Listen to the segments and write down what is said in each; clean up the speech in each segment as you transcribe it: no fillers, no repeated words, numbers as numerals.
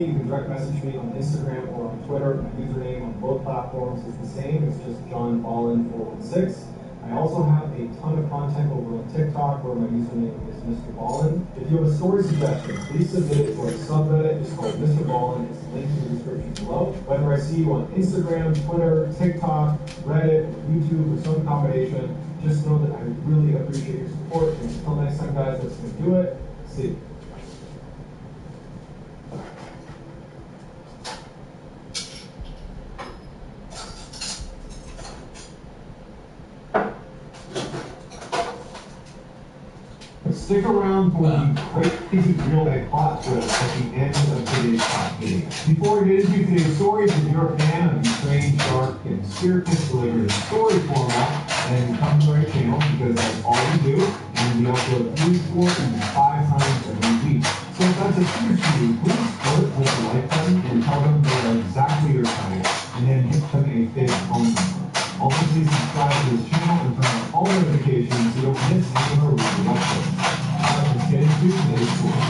You can direct message me on Instagram or on Twitter. My username on both platforms is the same. It's just John Ballin416. I also have a ton of content over on TikTok where my username is Mr. Ballin. If you have a story suggestion, please submit it to our subreddit. It's called Mr. Ballin. It's linked in the description below. Whether I see you on Instagram, Twitter, TikTok, Reddit, YouTube, or some combination, just know that I really appreciate your support. And until next time, guys, that's going to do it. See you. Stick around for the crazy real-life plot twist at the end of today's top video. Before we get into today's stories, if you're a fan of the strange, dark, and spiritless delivered story format, then come to our channel because that's all we do, and we upload Ps4 and 5 times every week. So if that's a huge to you, please click with the like button and tell them they are exactly your type, and then hit them a big phone number. Also, please subscribe to this channel and turn on all notifications so you don't miss any of our weekly uploads. Let's get into today's story.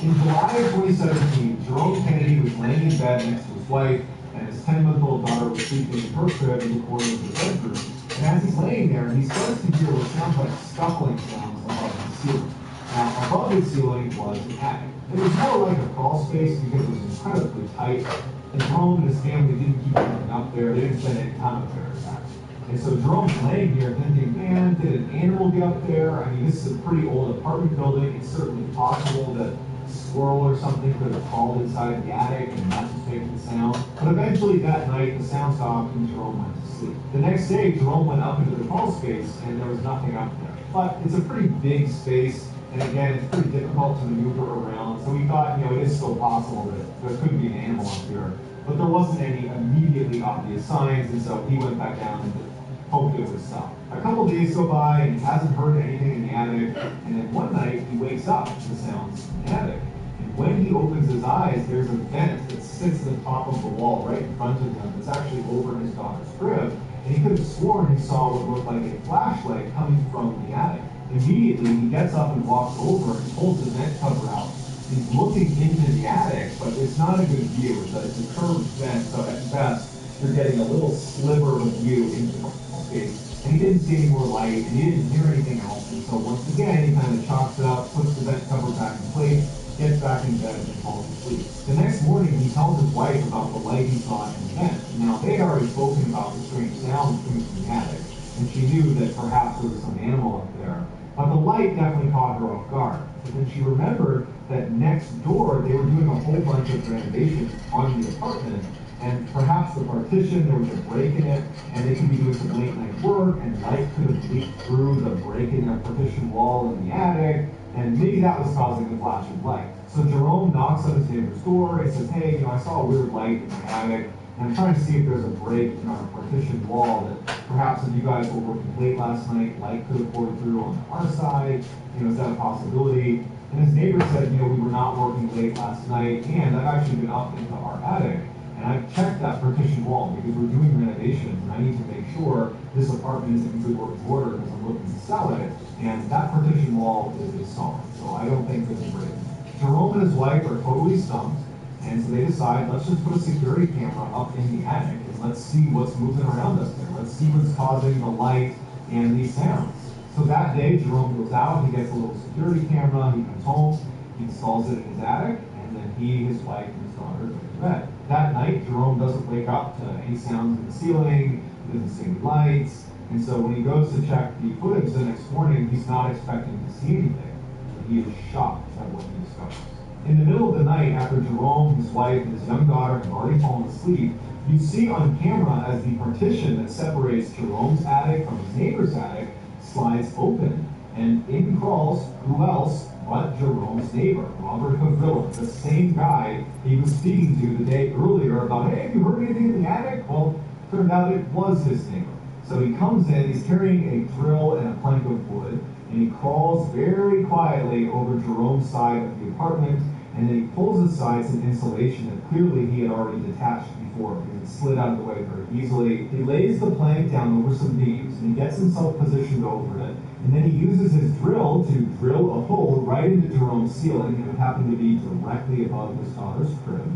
In July of 2017, Jerome Kennedy was laying in bed next to his wife, and his 10-month-old daughter was sleeping in her crib in the corner of the bedroom. And as he's laying there, he starts to hear what sounds like scuffling sounds above the ceiling. Now, above the ceiling was the attic. It was more like a crawl space because it was incredibly tight, and Jerome and his family didn't keep anything up there. They didn't spend any time up there, in fact. And so Jerome's laying here thinking, man, did an animal get up there? I mean, this is a pretty old apartment building. It's certainly possible that squirrel or something could have crawled inside the attic and not just making the sound. But eventually that night, the sound stopped and Jerome went to sleep. The next day, Jerome went up into the crawl space and there was nothing up there. But it's a pretty big space, and again, it's pretty difficult to maneuver around. So he thought, it is still possible that there could be an animal up here. But there wasn't any immediately obvious signs, and so he went back down and hoped it would stop. A couple days go by and he hasn't heard anything in the attic, and then one night he wakes up to the sounds in the attic. When he opens his eyes, there's a vent that sits at the top of the wall right in front of him. It's actually over his daughter's crib. And he could have sworn he saw what looked like a flashlight coming from the attic. Immediately, he gets up and walks over and pulls the vent cover out. He's looking into the attic, but it's not a good view. It's a curved vent, so at best, you're getting a little sliver of view into the space. And he didn't see any more light, and he didn't hear anything else. And so once again, he kind of chalks it up, puts the vent cover back in place, gets back in bed and falls asleep. The next morning, he tells his wife about the light he saw in the vent. Now, they had already spoken about the strange sounds coming from the attic, and she knew that perhaps there was some animal up there. But the light definitely caught her off guard. But then she remembered that next door, they were doing a whole bunch of renovations on the apartment, and perhaps the partition, there was a break in it, and they could be doing some late night work, and light could have leaked through the break in the partition wall in the attic, and maybe that was causing the flash of light. So Jerome knocks on his neighbor's door and says, hey, I saw a weird light in my attic, and I'm trying to see if there's a break in our partition wall that perhaps if you guys were working late last night, light could have poured through on our side. Is that a possibility? And his neighbor said, we were not working late last night, and I've actually been up into our attic, and I've checked that partition wall because we're doing renovations, and I need to make sure this apartment is in good working order because I'm looking to sell it, and that partition wall is solid, so I don't think there's a break. Jerome and his wife are totally stumped, and so they decide, let's just put a security camera up in the attic, and let's see what's moving around us there. Let's see what's causing the light and these sounds. So that day, Jerome goes out, he gets a little security camera, he comes home, he installs it in his attic, and then he, his wife, and his daughter go to bed. That night, Jerome doesn't wake up to any sounds in the ceiling, he doesn't see any lights, and so when he goes to check the footage the next morning, he's not expecting to see anything. But he is shocked at what he discovers. In the middle of the night, after Jerome, his wife, and his young daughter have already fallen asleep, you see on camera as the partition that separates Jerome's attic from his neighbor's attic slides open, and in crawls, who else but Jerome's neighbor, Robert Havilla, the same guy he was speaking to the day earlier about, hey, have you heard anything in the attic? Well, turned out it was his neighbor. So he comes in, he's carrying a drill and a plank of wood, and he crawls very quietly over Jerome's side of the apartment, and then he pulls aside some insulation that clearly he had already detached before because it slid out of the way very easily. He lays the plank down over some beams, and he gets himself positioned over it, and then he uses his drill to drill a hole right into Jerome's ceiling, and it happened to be directly above his daughter's crib.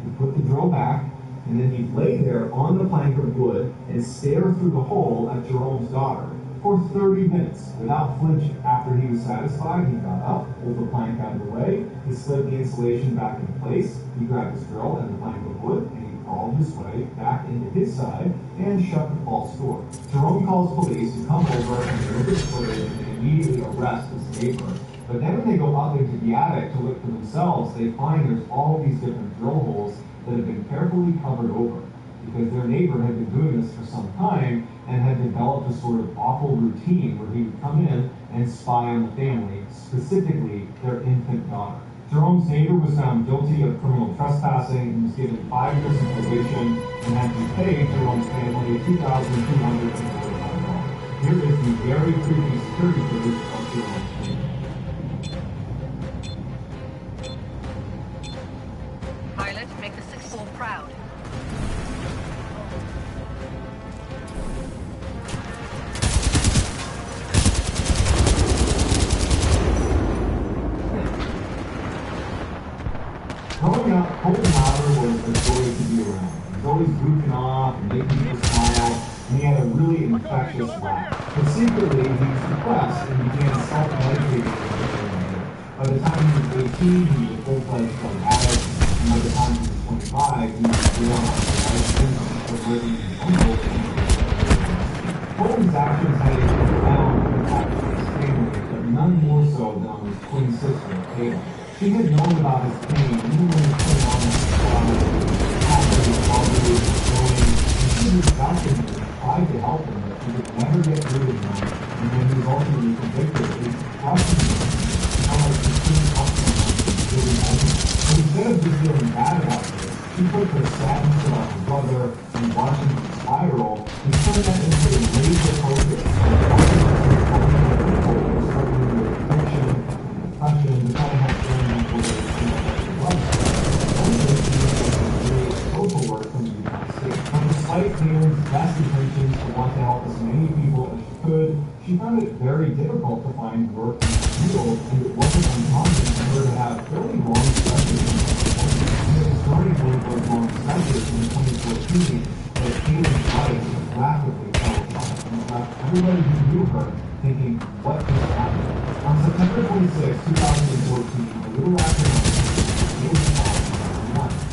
He put the drill back, and then he'd lay there on the plank of wood and stare through the hole at Jerome's daughter for 30 minutes without flinching. After he was satisfied, he got up, pulled the plank out of the way, he slid the insulation back into place, he grabbed his drill and the plank of wood, and he crawled his way back into his side and shut the false door. Jerome calls police who come over and look at the footage and immediately arrest his neighbor. But then when they go up into the attic to look for themselves, they find there's all these different drill holes that have been carefully covered over because their neighbor had been doing this for some time and had developed a sort of awful routine where he would come in and spy on the family, specifically their infant daughter. Jerome's neighbor was found guilty of criminal trespassing and was given 5 years of probation and had to pay Jerome's family $2,245. Here is the very creepy security footage of Jerome's family. Pilot, make the 6-4 proud. Growing up, Colton Howard was a joy to be around. He was always goofing off and making people smile, and he had a really infectious laugh. But secretly, he was depressed and began self-medicating. By the time he was 18, he was a full-fledged drug addict, and by the time he was 25, he was born on the life sentence for living in unwholesome. Colton's actions had a profound impact on his family, but none more so than on his twin sister, Kayla. She had known about his pain even when he put on his clothes, after his poverty was growing, and she was vouching him and tried to help him, but she could never get rid of him, and when he was ultimately convicted, it was crushing him. How much he couldn't help him really helping. But instead of just feeling bad about this, she took her sadness about her brother and watching him spiral, and turned that into a laser focus on helping people who were struggling with addiction and depression, to try to help them social work from the United States. But despite Taylor's best intentions to want to help as many people as she could, she found it very difficult to find work in the field, and it wasn't uncommon for her to have fairly long stretches in the it was during one of those long stretches in 2014 that Taylor's life rapidly fell apart, and left everybody who knew her thinking, what just happened? On September 26, 2014, a little after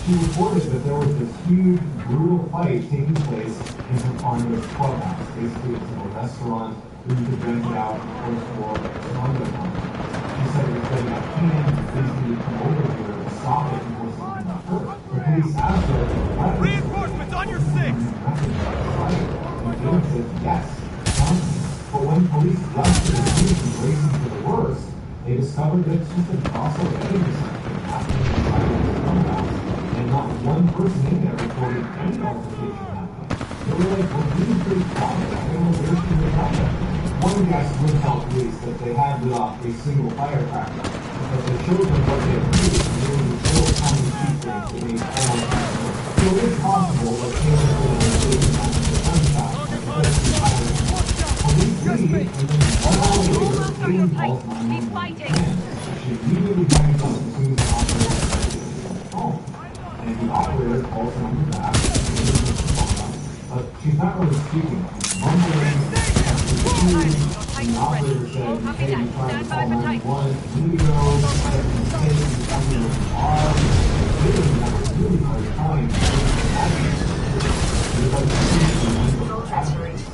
she reported that there was this huge, brutal fight taking place in her condo's clubhouse. Basically, it's a restaurant where you could rent it out on the first floor of the condo complex. She said it was getting out of hand, and please can you come over here to stop it before something got hurt. The police asked her, reinforcements on your 6! And Taylor said, yes, come. But when police rushed to the scene and racing for the worst, they discovered that it's just a docile enemy section happening inside of the clubhouse, and not one person in there reported any altercation happening. They were like, well, we need pretty quiet. I don't know where she was at. One guest would tell police that they had lit off a single firecracker, but they showed them what they had used, and they were little tiny cheap things that made almost nothing. So it is possible that Taylor could have been taken out of the gunshot, but because she hired him. Police leave, and then 1 hour later, Taylor calls 911 again. She immediately hangs up as soon as the operator starts to the phone. And the operator calls the number back, but she's not really speaking. She's mumbling, and the operator said, hey, you tried to call 911 a minute ago, you said you said you tell me where you are, and Taylor had a really hard time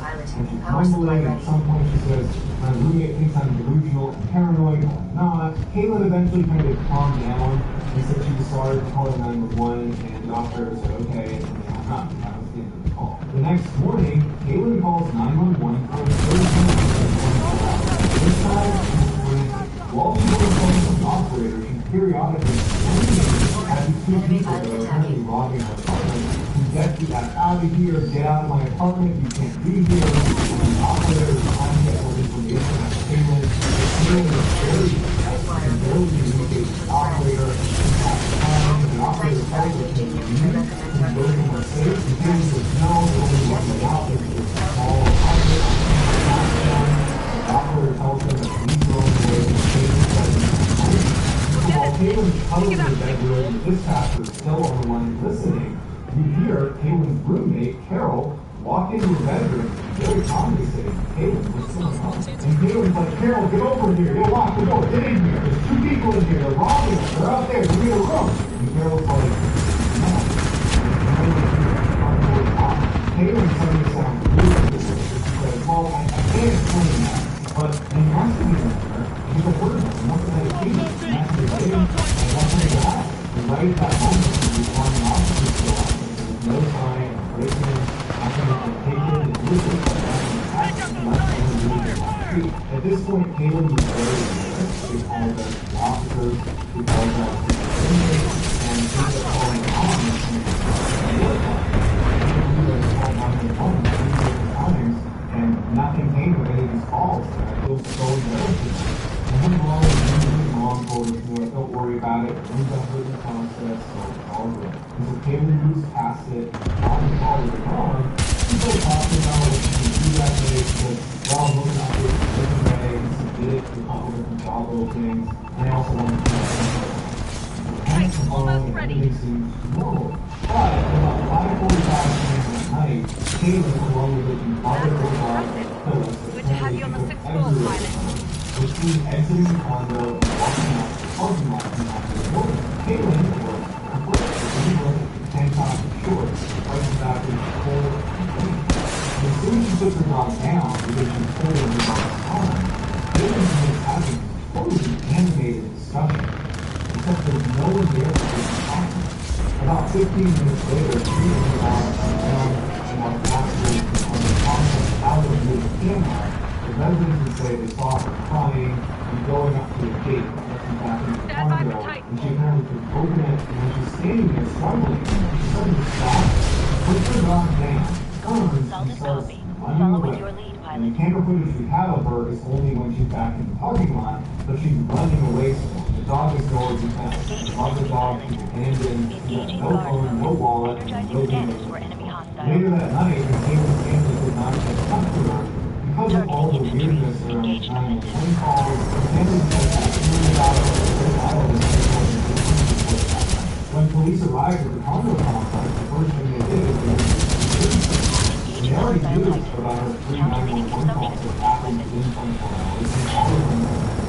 and she's mumbling, at some point she says, my roommate thinks I'm delusional and paranoid, I'm not. Caitlin eventually kind of calmed down and said she was sorry for calling 911, and the operator said, okay, and they hung up, and that was the end of the call. The next morning, Caitlin calls 911 for the third time. This time, while she was calling the operator, she periodically had these 2 people that were apparently robbing her apartment. Get the F out of here, get out of my apartment, you can't be here. And the operator is trying to get more information on Caitlin. Caitlin is very depressed and barely communicates with the operator. during the dispatcher is still on the line listening, you hear Kaylin's roommate, Carol, walk into her bedroom, very calmly saying, Kaylin, what's going on? And Kaylin's like, Carol, get over here. You'll lock the door. Get in here. There's two people in here. They're robbing us. They're out there. Give me a room. And Carol's like, no. Kaylin suddenly sounds really good. She says, well, I can't explain that, but they must be in there. She's a word. And what's the medication? And that's the thing. And that's the guy. And right at that moment, she's running off to the door. There's no sign of breaking. At this point, Kaylin was very embarrassed. She called out the officers, she called out the inmates, and she was calling on and nothing came of any of these calls. And I feel so embarrassed. And her mom told us, don't worry about it. We got hurt in the process, so it's all good. And so Kaylin moves past it, on the call with her mom. People talking about what she can do that day because, well, I'm looking at this different way and submitted to a couple different job openings. And I also want to do that. Almost ready. Everything seems normal. But at about 5:45 p.m. at night, Kaylin, along with the other Phyllis, good to have you on the sixth floor, pilot. was seen exiting the condo and walking out the parking lot and after the morning. Kaylin was completely tank top and shorts, right back in the cold. As soon as she took her dog down, because she was holding her dog's arm, Kaylin was having a totally animated discussion, except there was no one there to be talking. About 15 minutes later, she and her dog went down and walked backwards on the concept out of the camera. The residents would say they saw her crying and going up to the gate, looking back into the condo, and she apparently could open it, and when she's standing there struggling, she suddenly stops, puts her dog down, turns, and starts running away. And the camera footage we have of her is only when she's back in the parking lot, but she's running away still. The dog is nowhere to be found. The other dog is abandoned, she has no phone, no wallet, and no data. Later that night, the Kaylin family did not get up to her. Because of all the weirdness around the 911 calls, family said that when police arrived at the condo complex, the first thing they did was they already knew about her 3 911 calls that happened within 24 hours, and all of them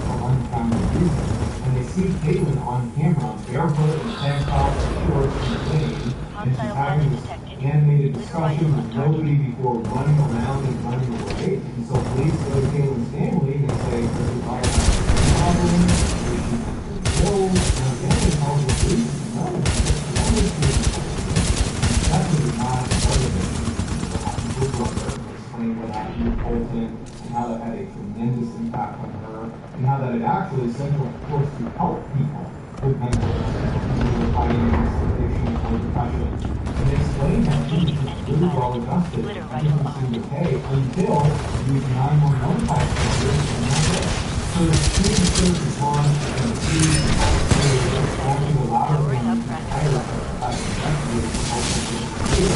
for unfounded reasons. And they see Kaylin on camera, barefoot and tank top, shorts, and lane, and she's having this animated discussion with nobody before running around and running away. And so police go to Kaylin's family and they say, there's a problem, there's and the family calls the police, no, that's not part of it. Explain what happened with Colton and how that had a tremendous impact on her, and how that it actually is central, of course, to help people with mental illness who were fighting against addiction or depression. And they explained that she was really well adjusted and didn't seem okay until these 911 calls started, and that's it. So the two things is on and the two only allowed them to hire a investigator to help them get clear.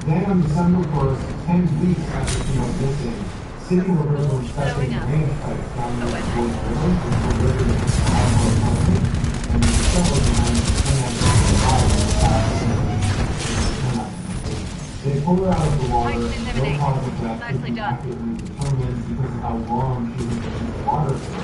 Then on December 1st, 10 weeks after she went missing, City Rivers were inspecting drainage pipes down the River, which were living in the company, and the discovered behind the They pulled her out of the water, no cause of death could be accurately determined because of how long she was in the water for.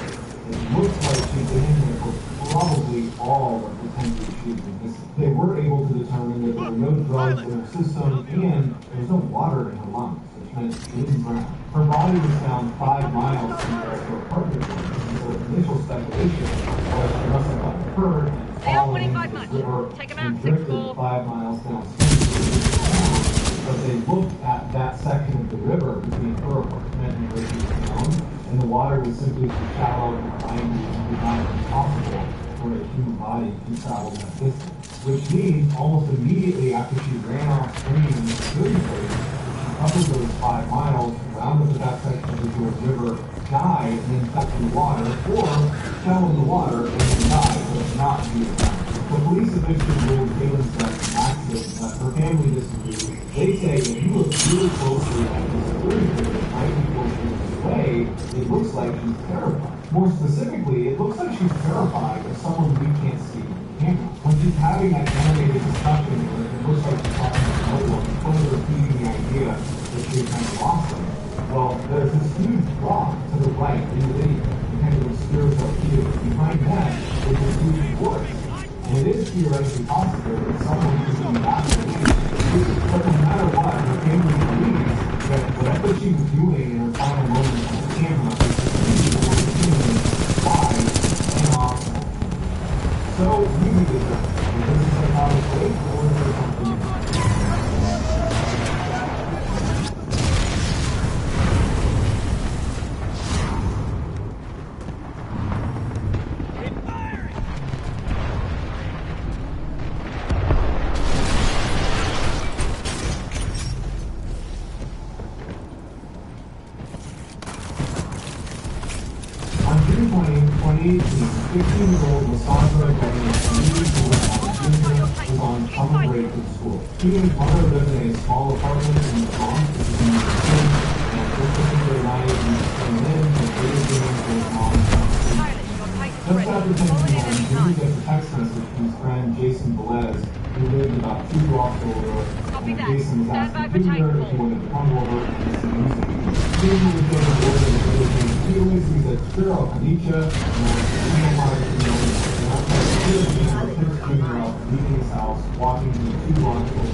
It looks like she'd been in there for probably all of the 10 weeks she'd been missing. They were able to determine that there were no drugs in her system and there was no water in her lungs, which meant she didn't drown. Her body was found 5 miles from where her apartment was, and so initial speculation was she must have gotten hurt and fallen into the river and drifted 5 miles downstream. But they looked at that section of the river between her apartment and where she was found, and the water was simply too shallow and winding and would not be possible for a human body to travel that distance. Which means almost immediately after she ran off screaming in the security place, she covered those 5 miles, rounded to that section of the George River, died, and then fell in the water, or fell in the water and then died, but not be found. The police eventually ruled Kaylin's death an accident, but her family disagreed. They say if you look really closely at the security footage right before she was away, way, it looks like she's terrified. More specifically, it looks like she's terrified of someone we can't see on camera. When she's having that animated discussion, where it looks like she's talking to no one, further repeating the idea that she had kind of lost them. Well, there's this huge rock to the right in the video, that kind of obscures our view. Behind that is this huge forest. And it is theoretically possible that someone could be after me. But no matter what, her family believes that whatever she was doing in her final moments on the camera is continuing wise and awesome. So, you do this. Is this like how it's played, or is there something else? On June 20, 2018, 15-year-old Lysandra was on summer break from school. She and his mother lived in a small apartment in the Bronx, which is in New York City, and this particular night, he came in and video games with his mom. Just after 10 p.m., Jimmy gets a text message from his friend Jason Velez, who lived about 2 blocks over, and Jason was asking Junior if he wanted to come over and get some music. Junior was getting bored of the video game anyways, he said, sure, I'll come meet you, and I Junior out, leaving his house, walking to the 2 blocks over to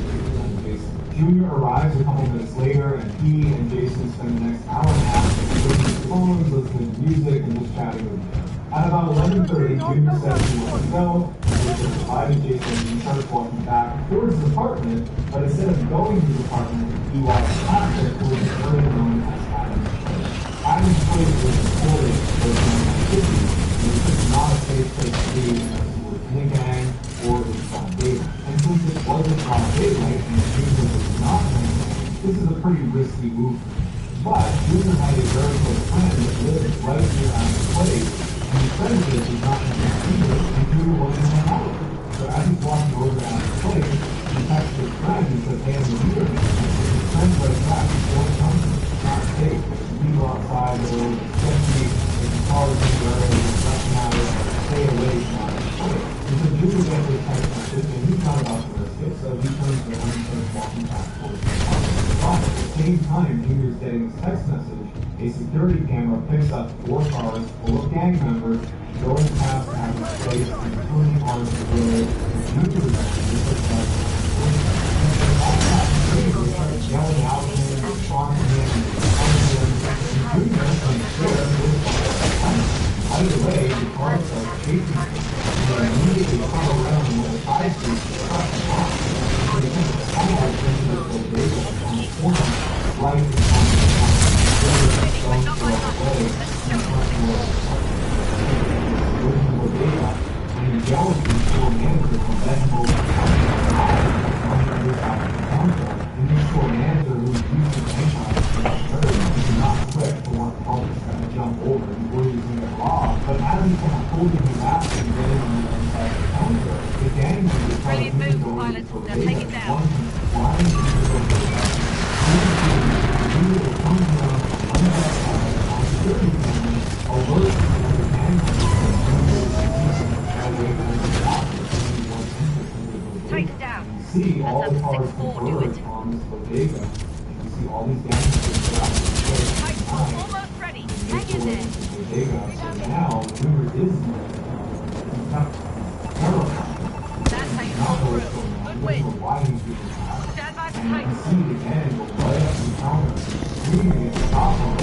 Jason. Junior arrives a couple minutes later, and he and Jason spend the next hour and a half looking at phones, listening to music, and just chatting with each other. At about 11:30, Junior says he wants to go, and Jason invited Jason, and he starts walking back towards his apartment, but instead of going to his apartment, he walks past it towards the area known as Adam's Place. Adam's Place was reported for the 1950s, and it was just not a safe place to be unless you were in a gang or it was broad daylight. And since it wasn't broad daylight and Junior was not in a gang, this is a pretty risky move. But Junior had a very close friend that lived right near Adam's Place, and the friend did not have a secret, and Junior wasn't hang out with him. So as he's walking over to Adam's Place, he texts his friend and says, hey, I'm here. And his friend writes back, don't come to me. It's not safe. There's people outside, the road is sketchy, there's cars in the area, there's nothing out there, stay away from Adam's Place. And so Junior gets his text message, and he's not about to risk it, so he turns around and starts walking back towards the apartment. But at the same time Junior's getting his text message, a security camera picks up 4 cars full of gang members going past Adam's Place and turning onto the road. And Junior is yelling out at him, responding to him, and Junior and Sheriff either way, the cars start chasing him. And they immediately come around with a 5-speed to cut him off. And they kind of somehow into the bodega on the corner, right in front of the house. Don't go away in front of the bodega, and he yells at the store manager to let him over the counter and the counter. And the store manager, who was used to franchise for that shirt, is not quick to want to help this guy jump over before he was going to get robbed. But as he's kind of holding his ass and getting on the inside of the counter, the gang members try to move the pilot. Now take it down. Flying into the bodega. Junior comes around on the side on security cameras, alerts to the gang members that away from the doctor. Take it down. See all the cars converge on this bodega, and you see all these gang members get out of the place. Titanfall almost ready. Hang in there. Bodega. So now Junior is terrified. That's how you go through. Good win. Why he's doing that. Stand by for And you can Titanfall. see the gang go right up to the counter, shooting at the shop owner.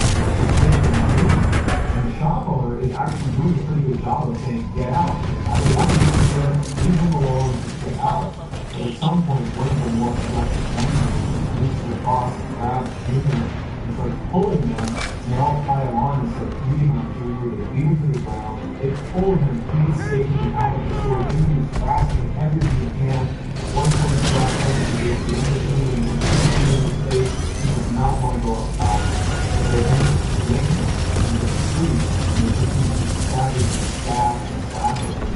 And the shop owner is actually doing a pretty good job of saying, get out. I mean, I'm just going to leave him alone, get out. But at some point, one of the more selective members reaches across, grabs Junior, and starts pulling them, and they all pile on and start beating on Junior. They beat him to the ground. They pull him painstakingly out of the store. Junior is grasping everything he can. One person grabs everything he can. He does not want to go outside. So they then yank him into the street, and they just keep stabbing and stabbing and stabbing.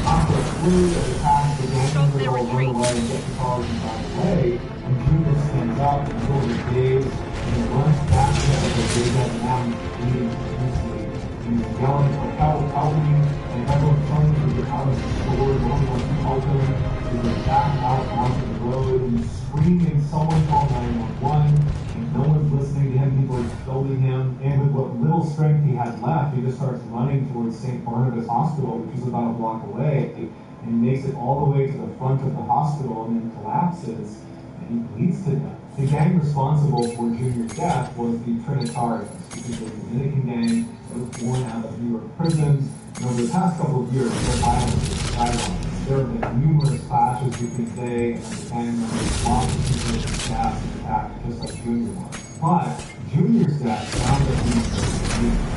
After a flurry of attacks, the gang members all run away and get the cars inside the way, and Junior stands up and goes to Dave, and he runs back to the they had long meetings recently. He was yelling for help me, and everyone telling him to get out of the store. No one wants to help him. He was back out onto the road and screaming, someone call 911. And no one's listening to him. People are scolding him. And with what little strength he had left, he just starts running towards St. Barnabas Hospital, which is about a block away. And he makes it all the way to the front of the hospital and then collapses. And he bleeds to death. The gang responsible for Junior's death was the Trinitarians, which is a Dominican gang that was born out of New York prisons. And over the past couple of years, their violence is skyrocketing. There have been numerous clashes between they and the gang members, lots of people and staff and attacked, just like Junior was. But Junior's death found that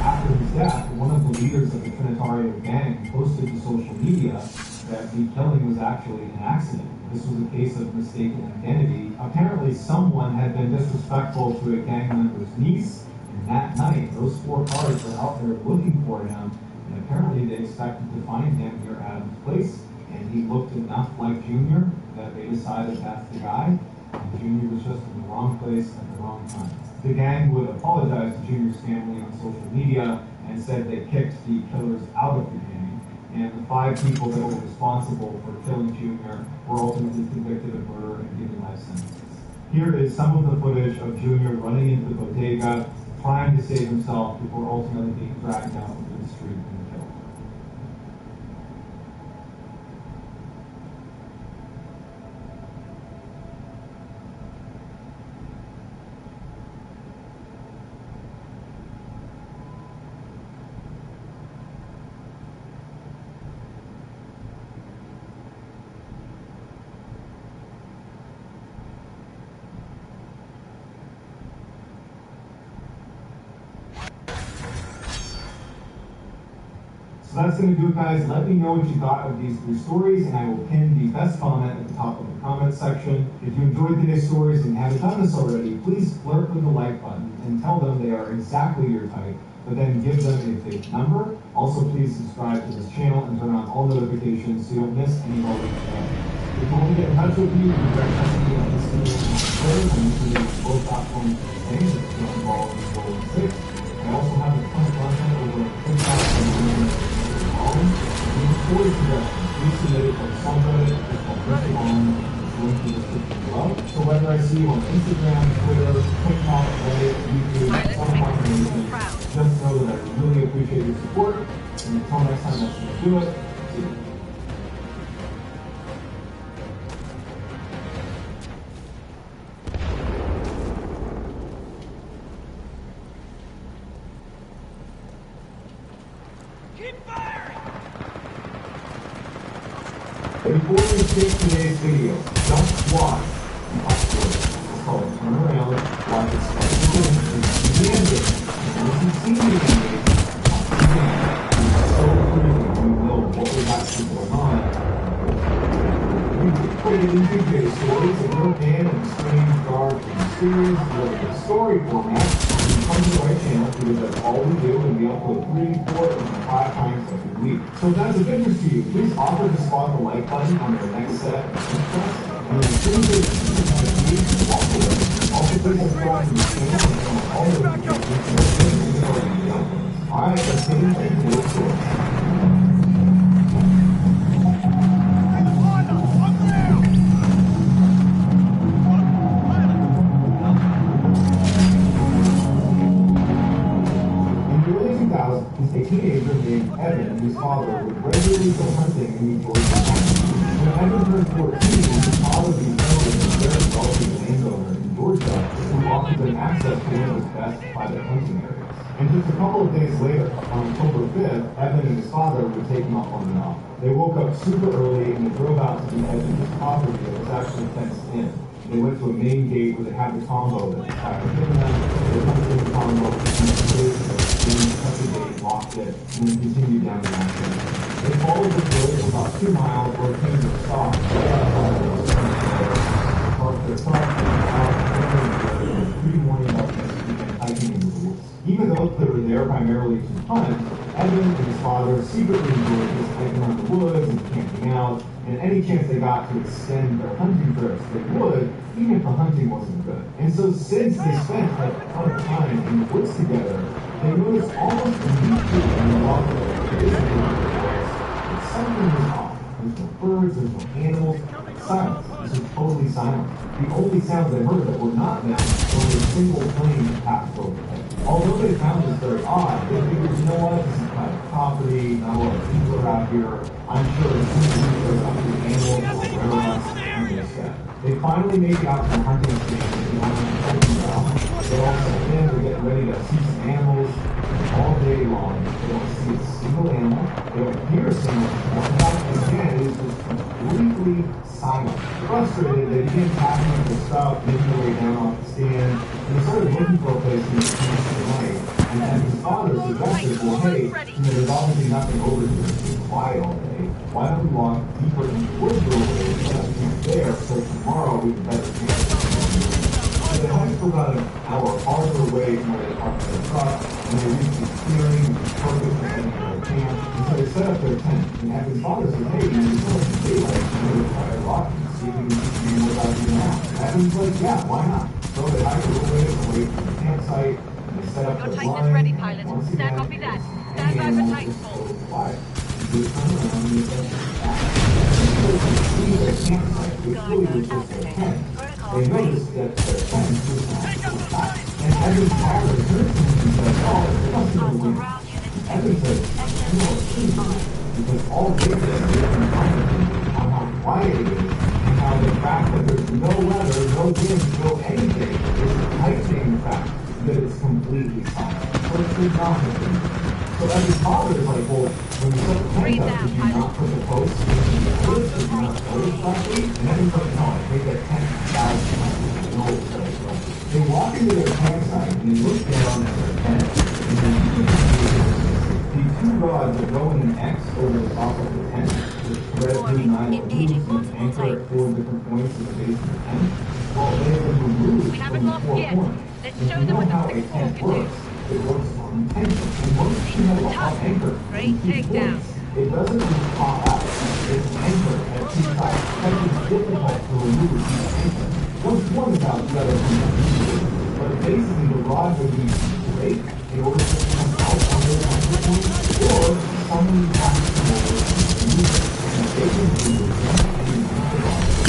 after his death, one of the leaders of the Trinitarian gang posted to social media that the killing was actually an accident. This was a case of mistaken identity. Apparently, someone had been disrespectful to a gang member's niece, and that night, those 4 cars were out there looking for him, and apparently they expected to find him near Adam's place, and he looked enough like Junior that they decided that's the guy, and Junior was just in the wrong place at the wrong time. The gang would apologize to Junior's family on social media and said they kicked the killers out of the gang. And the 5 people that were responsible for killing Junior were ultimately convicted of murder and given life sentences. Here is some of the footage of Junior running into the bodega, trying to save himself before ultimately being dragged out into the street and killed. So that's going to do it, guys. Let me know what you thought of these 3 stories, and I will pin the best comment at the top of the comment section. If you enjoyed today's stories and haven't done this already, please flirt with the like button and tell them they are exactly your type, but then give them a fake number. Also, please subscribe to this channel and turn on all notifications so you don't miss any of our latest videos. If you want to get in touch with me, you can direct message me on Instagram and Twitter. I'm using both platforms for the same. It's Titanfall and 416. I also have a ton of content over on TikTok and story suggestions, please submit it on subreddit, it's called Breaking On, it's linked in the description below. So whether I see you on Instagram, Twitter, TikTok, Reddit, YouTube, some combination, just know that I really appreciate your support, and until next time, that's going to do it. See you. Before we take today's video, just watch the upload. It's called Turn Around, watch it start to go, and see the ending. And if you see the ending, it's so clear you know what we have to going on. We've created these big video stories, and you're a fan of the strange, dark, and mysterious, the story format. Come to the right channel because that's all we do, and we upload 3, 4, and 5 times every week. So if that's of interest to you, please offer to spot the like button on the next set of requests, and then as soon as you walk away. Also, please subscribe to the channel and turn on all notifications. Alright, let's get into the story. A teenager named Evan, whose father would regularly go hunting in New Georgia. When Evan turned 14, his father became a very wealthy landowner in Georgia who offered them access to one of his best private hunting areas. And just a couple of days later, on October 5th, Evan and his father would take him up on an offer. They woke up super early and they drove out to the edge of this property that was actually fenced in. They went to a main gate where they had the combo that the tiger hit them. They went through the combo, and cut the gate, locked it, and then continued down the mountain. They followed the road for about 2 miles where it came to a stop. They parked their truck, and was pretty warning about this and hiking in the woods. Even though they were there primarily to hunt, Evan and his father secretly enjoyed just hiking around the woods and camping out, and any chance they got to extend their hunting trips, they would, even if the hunting wasn't good. And so since they spent a ton of time in the woods together, they noticed almost immediately in the walk that something was off. There's no birds, there's no animals, silence. This was totally silent. The only sounds they heard that were not them were a single plane that passed overhead. Although they found this very odd, they figured, you know what, this is private property, not a lot of people are out here. I'm sure as soon as we start out the animals or whatever else, I'm going to set. They finally made it out to the hunting station behind the hiking ground. They all set in, they're getting ready to see some animals all day long. They don't see a single animal. They don't hear a single animal. And again, it is just completely silent. Frustrated, they began packing up their stuff, making their way down off the stand, and they started looking for a place in the night. And his father suggested, well, hey, there's obviously nothing over here. It's quiet all day. Why don't we walk deeper into the woods a little bit and set camp there so tomorrow we can better camp. So they hiked for about an hour farther away from where they parked their truck, and they reached this clearing, which was perfect for setting up their camp. And so they set up their tent. And Evan's father said, hey, you know, it's daylight, you know, try a rock and see if we can see what about you now. Evan's like, yeah, why not? So they hiked a little bit away from the campsite. Your Titan is ready, pilot. Stand copy that. Stand by for Titanfall. They noticed that their tent was not and Evan's father heard something and said, oh, it must be the wind. Evan said, no, it's not. Because all they did was comment on how quiet it is and how the fact that there's no weather, no wind, no anything is heightening the fact that it's completely silent. So it's not happening. So Evan's father is like, well, when you set the tent up, did you not put the posts in the woods? Did you not put it properly? And Evan's like, no, I think that 10,000 times. They walk into their campsite and they look down at their tent and then the two rods that go in an X over the top of the tent, which thread through 9 grooves and anchor at 4 different points in the base of the tent. Well, they have been removed from the 4 points. Let's And show you them know what how the a 6-4 tent can do. works. It works on tension. And once you have a hot anchor, Great takedown. it doesn't just pop out. It's anchored at 2 sides. That is difficult to remove each anchor. Once one is out, the other comes out. But basically, the rod would be straight in order to come out on the anchor point, or someone has to come over and move it. And they can do it.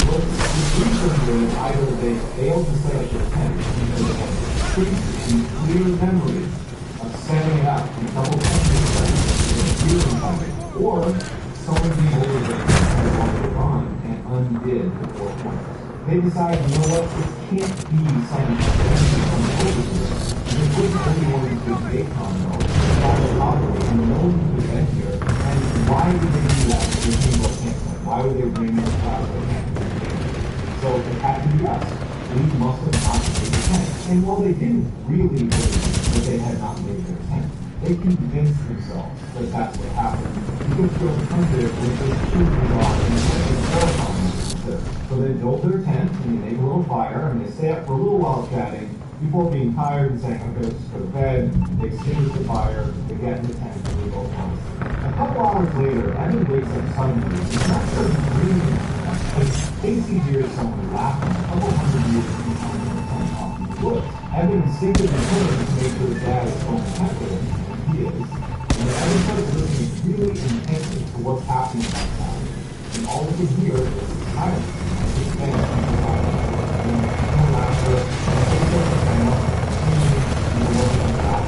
What the research is, either they failed to set up their tent because they had pretty clear memories of setting it up and double checking it, or someone came over there and walked it on and undid the 4 points. They decided, you know what, this can't be some over here. This was the only one who could make though, by the property, and no one could get here. And why would they do that if they came to a campsite? Why would they bring this out of the campsite? So it had to be us. We must have not made the tent. And while they didn't really believe that they had not made their tent, they convinced themselves that that's what happened. Because the alternative was just choosing off and terrifying them. So they built their tent and they make a little fire and they stay up for a little while chatting before being tired and saying, okay, let's just go to bed. They extinguish the fire, they get in the tent, and they go home. A couple hours later, Evan wakes up suddenly. He's not sure he's dreaming. But Casey hears someone laughing a couple hundred meters behind the tent off in the woods. Evan instinctively turns to make sure his dad is home protected, and he is. And Evan starts listening really intently to what's happening outside. And all he can hear is silence. Just things like silence. And laughter, and they start to stand up, and the world comes back.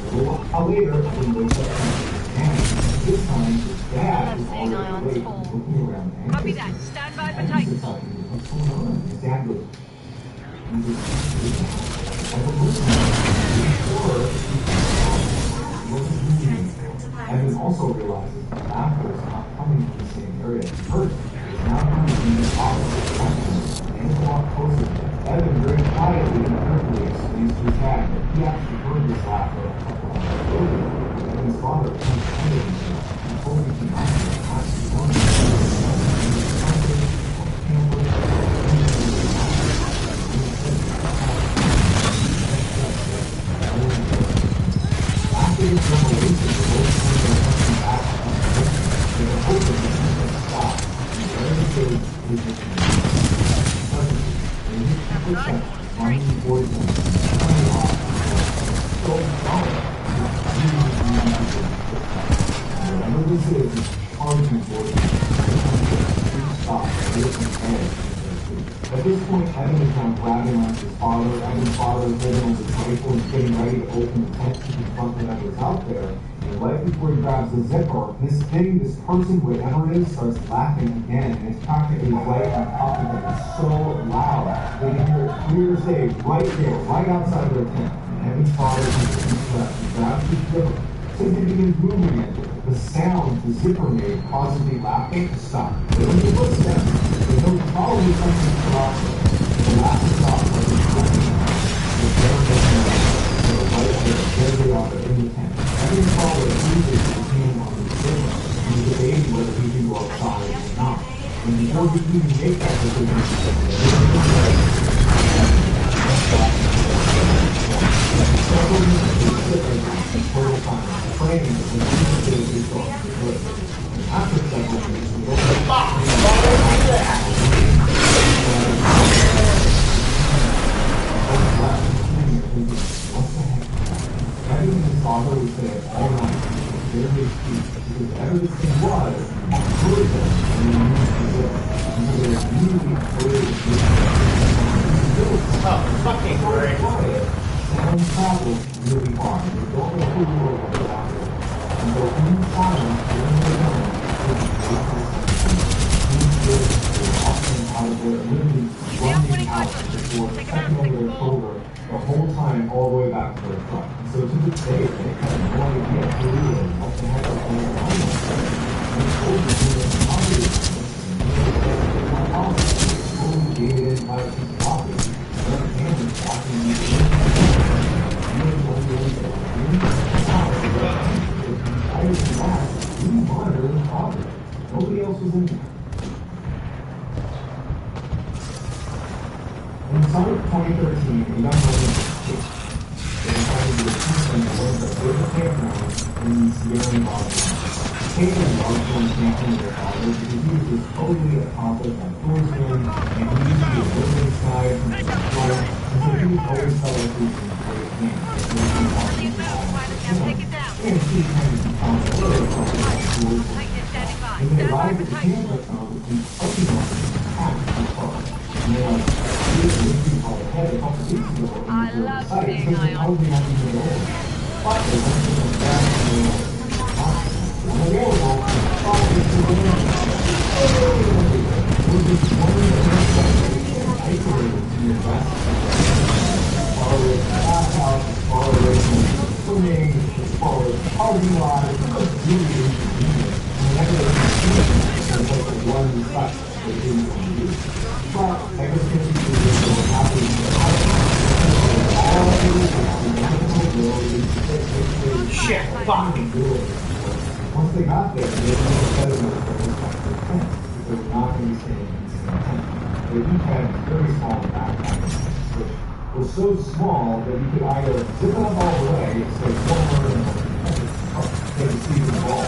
A little while later, he wakes up and this time, his dad is already awake and looking around. Copy that. Stand by for Titanfall. What's going on? His dad goes, Evan also realizes that laughter is not coming from the same area as heard. It's now coming from the opposite direction and a lot closer. Evan very quietly and carefully explains to his dad that he actually heard this laughter a couple hours earlier. And his father comes under himself and told him to not ask his own biggest revelation of both the back and the hope that the people stop. Very good is whatever this is charging for it. Stop. At this point, Evan is now grabbing on his father. Evan's father is holding on his rifle and getting ready to open the tent to confront whatever's out there. And right before he grabs the zipper, this person, whatever it is, starts laughing again. And it's practically right on top of them. It's so loud. They can hear it clear as day, right there, right outside their tent. And Evan's father grabs the zipper. Since he begins moving it, the sound the zipper made causes the laughter to stop. They don't hear footsteps. They know probably something drops. The laugh stops. There they are in the tent. Every father uses his hand on the zipper and is debating whether he can go outside or not. And before he can even make that decision, total time, praying that the Jesus is going to do it. After several days, we go back. Evan and his father would say it all night, very speech, because whatever this thing was, heard them, and they used to do it. And so they were really afraid of this. Oh, fucking great. Sound travels really far. They don't know who you are when they're out there. And so in silence, during the night, they're often out of there, literally running out before stepping over their shoulder the whole time, all the way back to their truck. And so to this day, they have no idea who he is, what the heck is going on with them. And the soldiers who are hungry, they're not totally gated by his property. Their families walking in nobody else was in there. In the summer of 2013, a young woman was they decided to accuse them of one of the favorite campgrounds in Sierra Nevada. Caitlin loved going camping with her father because he was this totally accomplished outdoorsman and he used to be a building side and a floor, and so he was always felt like he was in great hands. And she kind of found a little outdoors. When they arrived at the campground, the parking lot was packed with cars. And they're like, here's the issue called ahead a couple weeks ago. I love being high on. But they went to the back and they were unavailable. We're just wondering if they're isolated to your best. Far away from the bathhouse, far away from the swimming, far away from the parking lot. It's just really inconvenient. Whenever they can see it, there's like a one site they didn't want to do. But ever since we did this, we're happy to get out of it. Shit, fuck! Once they got there, they didn't know better than their respective tents, because they were not going to be staying in the same tent. They each had very small backpacks, which was so small that you could either zip it up all the way, say one word and take a seat in the ball,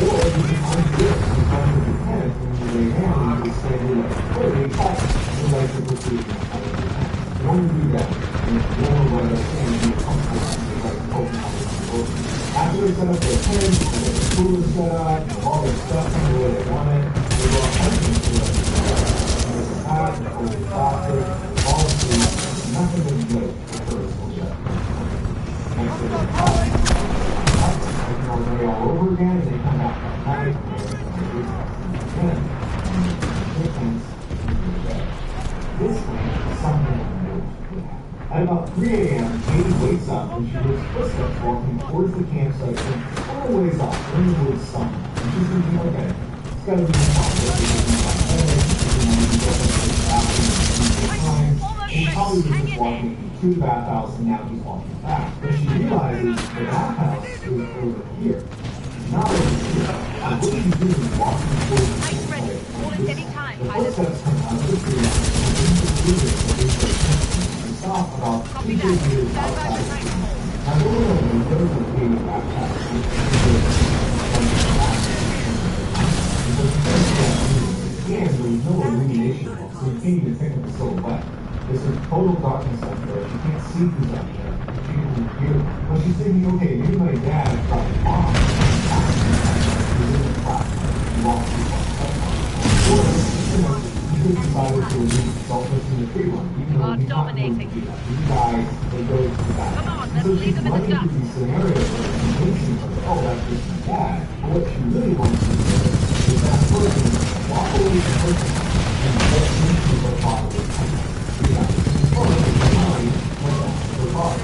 or you could undo it in front of the tent, and when you lay down, you could stand there like, oh, they cut, and like to proceed in front of the tent. You want to do that, and if you want to let us in, you're comfortable, and like open up the door. After they set up their tent, and their food is set up, and all their stuff in the way they want it, they go out hunting for it. There's a hat, there's a plastic, all of these, nothing is good for personal death. Next to the top, they can all day all over again, and they come back at night, and they're going to do again, and the tents, this way, something unusual would happen. At about 3 a.m., Katie wakes up and she hears footsteps walking towards the campsite from far ways off in the woods somewhere. And she's thinking, okay, it's got to be the father. And he probably was just walking to the bathhouse and now he's walking back. But she realizes the bathhouse is over here. It's not over here. And what she's doing is walking towards the campsite. The footsteps come out of the tree and stop about 2 meters outside the tree. Now There's a total darkness out there. She can't see who's out there. She can only hear. But she's thinking, okay, maybe my dad got lost. He's in the class. He lost his life. Or, he could decide to leave selfless in the free run, even though he's not going to do that. These guys, they go to the back. Come on, let's leave them in the dust. These scenarios where she's convincing her, oh, that's just my dad. But what she really wants to do is that person walk away from her and get into her father's temple. Yeah, or her mind, like that, her father.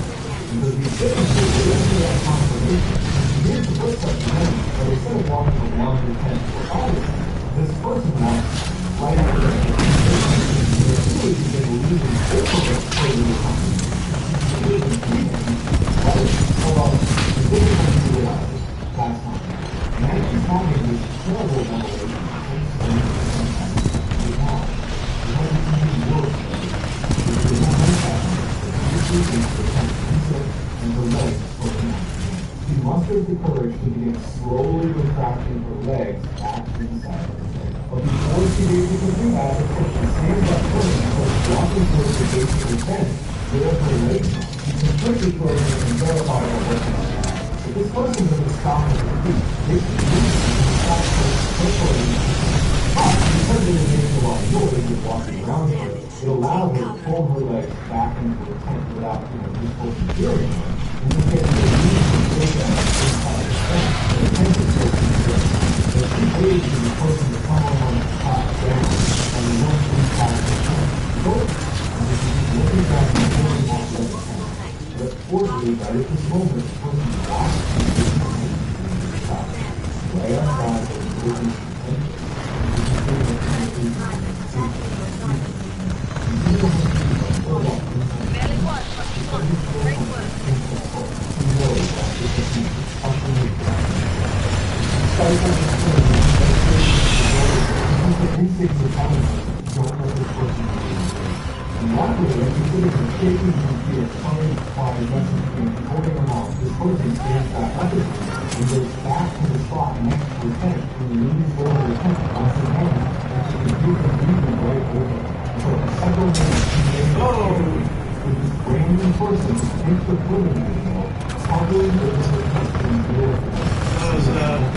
Because these witnesses, they don't do that confirmation. Here's the first step to them, but instead of walking along the tent to her father's tent, this person walks right after the tent. They're really been leaving over for the time. They're leaving right? Well, the difference is realized last time. And as she's having this terrible revelation, and her legs open up. She mustered the courage to begin slowly retracting her legs back inside her head. But before she was able to do that, of course, she stands up first and starts walking towards the base of the tent where her legs are. She's completely frozen and terrified of what's going on. But this person doesn't stop at her feet. They stop her quickly. But because they were making a lot of noise and walking around her, it allowed her to pull her legs back into the tent without, this person hearing her. And just getting the knees to take that inside the tent. The tent is so secure. So she waited for the person to come on the top down and the one inside the tent. So, and she's just looking back and pulling off the tent. But fortunately, right at this moment, the person walks into the tent and stops. Right outside, the person Barely was, but she's on. Great work. And luckily, as you see the shaking from fear, coming by the message being holding them off, this person stands back up again and goes back to the spot next to the tent and leans over the tent on his hand, and she can hear them breathing right over. So for several minutes, she made with this brand new person who thinks they're fooling people, hovering over her tent in the middle of the night.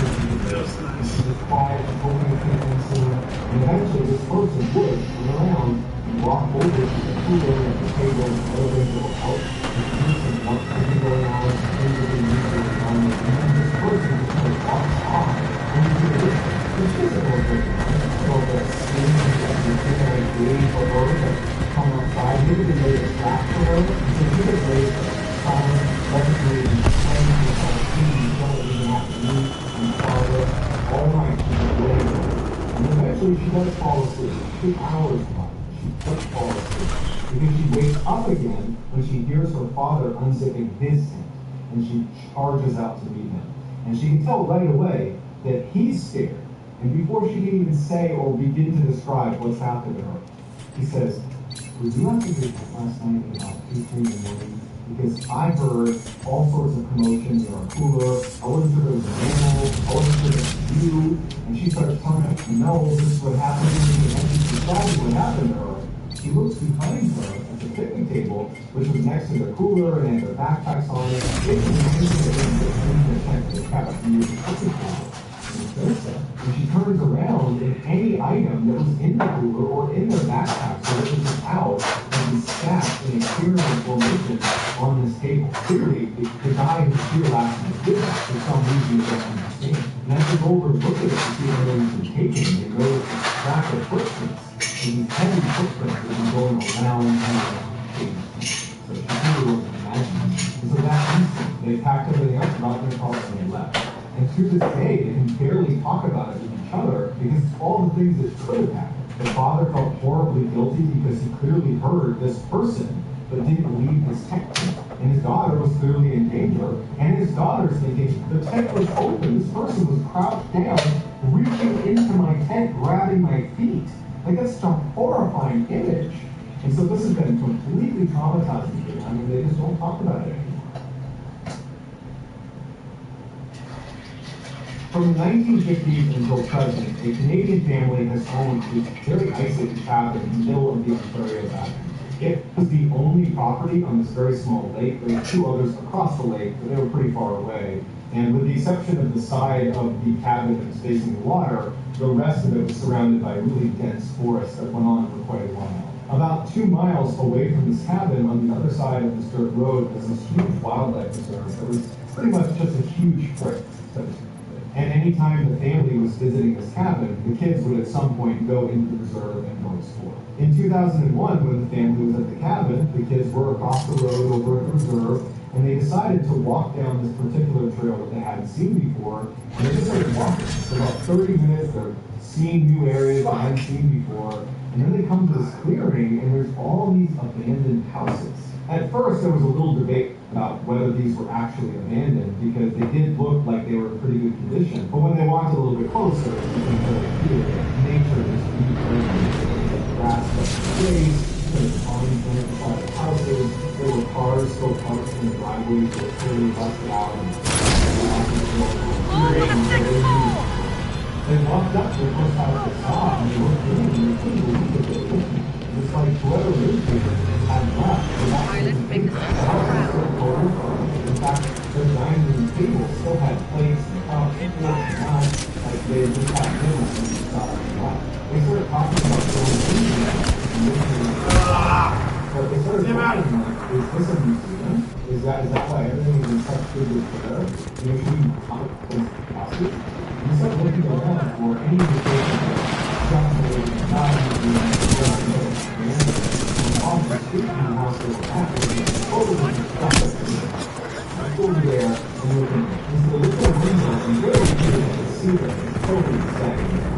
She was quiet, hoping to keep them soon, and eventually this person would turn around and walk over to the cooler at the table and elevate the out. There's some work going on, things are being going on, and then this person just kind of walks off into the distance. There's physical things, so the skin that you think I gave for her that come outside, maybe they made a trap for her, and so she gets raised silent, legendary, and playing with her feet, you don't even have to move and father. All night she was laying there. And eventually she does fall asleep. 2 hours by. She does fall asleep. Because she wakes up again when she hears her father unzipping his tent. And she charges out to meet him. And she can tell right away that he's scared. And before she can even say or begin to describe what's happened to her, he says, "Would you like to get last night at about 2, 3 in the morning? Because I heard all sorts of commotion in our cooler. I wasn't sure there was an animal. I wasn't sure it was you." And she starts telling me, "No, this is what happened to me." And she's describing what happened to her. She looks behind her at the picnic table, which was next to the cooler and had their backpacks on it. It's in the tent that kept the picnic table. And she turns around, and any item that was in the cooler or in their backpack, so it was just out, and was stacked in a pyramid formation on this table. Clearly, the guy who's here last night did that for some reason you don't understand. And as they go over and look at it to see whether he's been taken, they notice a track of footprints. And these heavy footprints have been going around and around the table. So she really wasn't imagining. And so that instant, they packed everything up, not in their car, and they left. And to this day, they can barely talk about it with each other because it's all the things that could have happened. The father felt horribly guilty because he clearly heard this person but didn't leave his tent. And his daughter was clearly in danger. And his daughter's thinking, the tent was open. This person was crouched down, reaching into my tent, grabbing my feet. Like, that's such a horrifying image. And so this has been completely traumatizing for them. I mean, they just don't talk about it anymore. From the 1950s until present, a Canadian family has owned this very isolated cabin in the middle of the Ontario Basin. It was the only property on this very small lake. There were two others across the lake, but they were pretty far away. And with the exception of the side of the cabin that was facing the water, the rest of it was surrounded by a really dense forest that went on for quite a while. About 2 miles away from this cabin, on the other side of this dirt road, was this huge wildlife reserve that was pretty much just a huge forest. And anytime the family was visiting this cabin, the kids would at some point go into the reserve and go explore. In 2001, when the family was at the cabin, the kids were across the road over at the reserve, and they decided to walk down this particular trail that they hadn't seen before. And they just started walking for about 30 minutes. They're seeing new areas they hadn't seen before. And then they come to this clearing, and there's all these abandoned houses. At first, there was a little debate about whether these were actually abandoned, because they did look like they were in pretty good condition. But when they walked a little bit closer, you can really feel that nature is reclaiming the grass that was there's pines running beside the houses. There were cars still parked in the driveways that were clearly busted out. They walked up to the first house they saw, and they looked in, and they couldn't believe what they were looking at. It was like whoever lived here had left. Pilot, make the system proud. In fact, their dining room table still had plates and cups and forks and knives, like they had just had dinner and they saw it and left. They started talking about going in there and looking at but they started wondering, like, is this a museum? Is that why everything is in such good repair? You know, should we not place the houses? And we started looking around for any indication that definitely not museum, and off the street from the house they were at was totally disgusting. Over there, and we were into the little window, and really you could see that it's totally stagnant.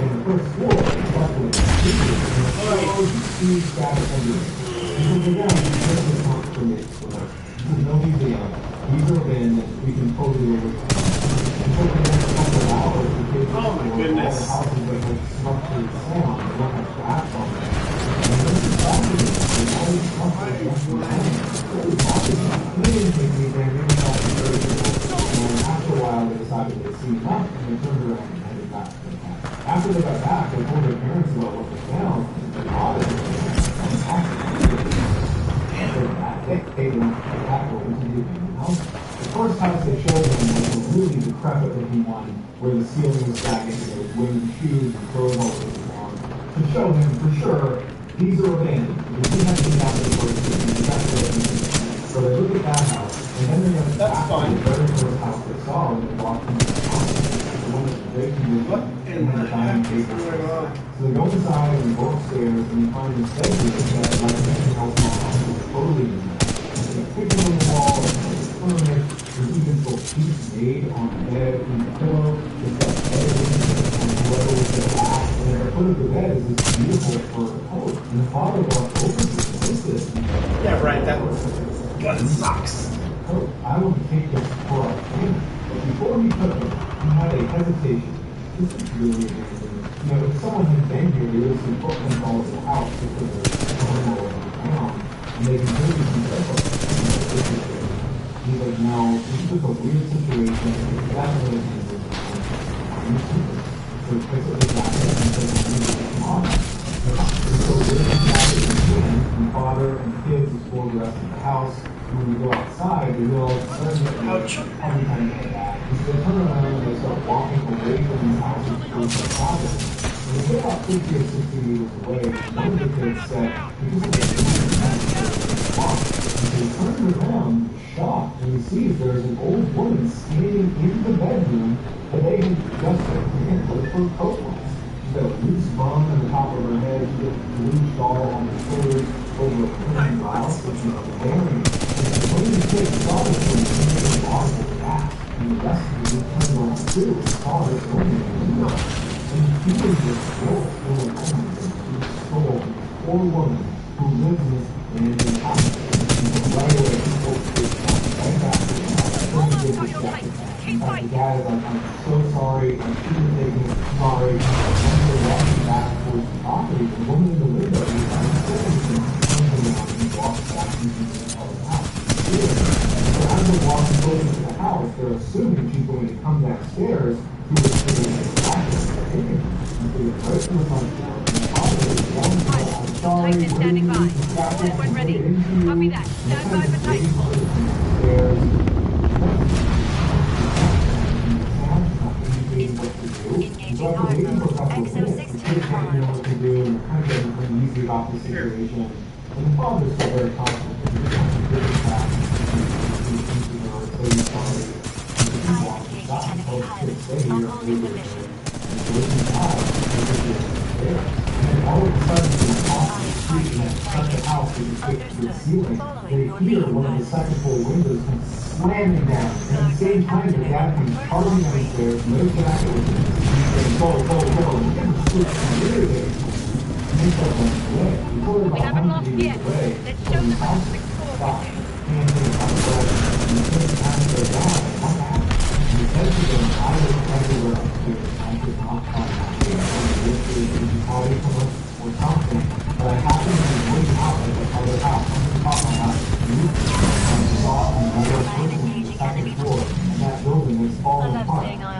And the first floor is luckily secret, and the floors and huge scattered underneath. And so for them, this is not for me. This is no museum. These are abandoned. We can totally overcome. And so for the next couple of hours, the kids were all the houses that had structured sound and don't have glass on them. And this is fascinating. There's all these structures left behind. It's really fascinating. They didn't think anything. They didn't help them very little. And after a while, they decided they'd seen enough, and they turned around and headed back to their house. After they got back, they told their parents about what they found, and obviously, they went back over to the abandoned house. The first house they showed them was a really decrepit-looking one, where the ceiling was sagging, and there was women's shoes and clothes all over the ground. To show him for sure, these are abandoned. Because he had to get out of the first city. So they look at that house, and then they went back to the very first house they saw when they walked into the house. The one that was breaking the wood and the dining table. So they go inside and go upstairs, and you find this bedroom that, like anything else in the house, is totally in there. There's a picture on the wall, there's furniture, there's even little sheets made on the bed, in the pillow, there's got bedding, and whoever was the back, and at the foot of the bed is this beautiful fur coat. And the father walked over to this. Yeah, right, that was sucks. Oh, I want to take this for our family. But before he took it, he had a hesitation. This is really amazing. You know, if someone had been here, they would have seen footprints all over the house because they're going all over the town. And they can really be careful. He's like, no, this is just a weird situation. It's definitely a business. So he picks up his jacket and says, I need to come on. And so we're and father and kids explore the rest of the house. When we go outside, they realize every time they get back. And so they turn around and they start walking away from these houses towards the cabin. When they get about 50 or 60 meters away, one of the kids said, because of the walk. And so he turns around, shocked, and he sees there's an old woman standing in the bedroom that they had just put her coat on. She's got a loose bun on the top of her head, she's got a blue shawl on her shoulders, over a clean blouse, which is wearing. When the kids saw this one, they lost their back, and the rest of them turned around too, and saw this woman, and he was this wolf full of women, who stole a poor woman who lived in this abandoned house. And so right away, he told the kids, right back to the house, I don't give this jacket back. In fact, the guy is like, I'm so sorry, I shouldn't have taken it, sorry. And they're walking back towards the property, the woman in the window, and he's like, and walks back into the house. So as they're walking over to the house, they're assuming she's going to come downstairs to the back of the kitchen. And so they're right from the front door, and the father is yelling out, I'm sorry, Titan is standing by. Orders when ready. Copy that. Stand by for Titanfall. Engaging hard mode. XO16 about the situation. And the father is still very confident that he's going to get it back. And all of a sudden, he's off the street and such a house that he's fixed to the ceiling. They hear one of the second floor windows come slamming down. And at the same time, the dad comes charging downstairs, no jacket with him. He's saying, go, go, go. And he gets a switch from the there. We haven't lost yet. Let's show them what Ps4 can do.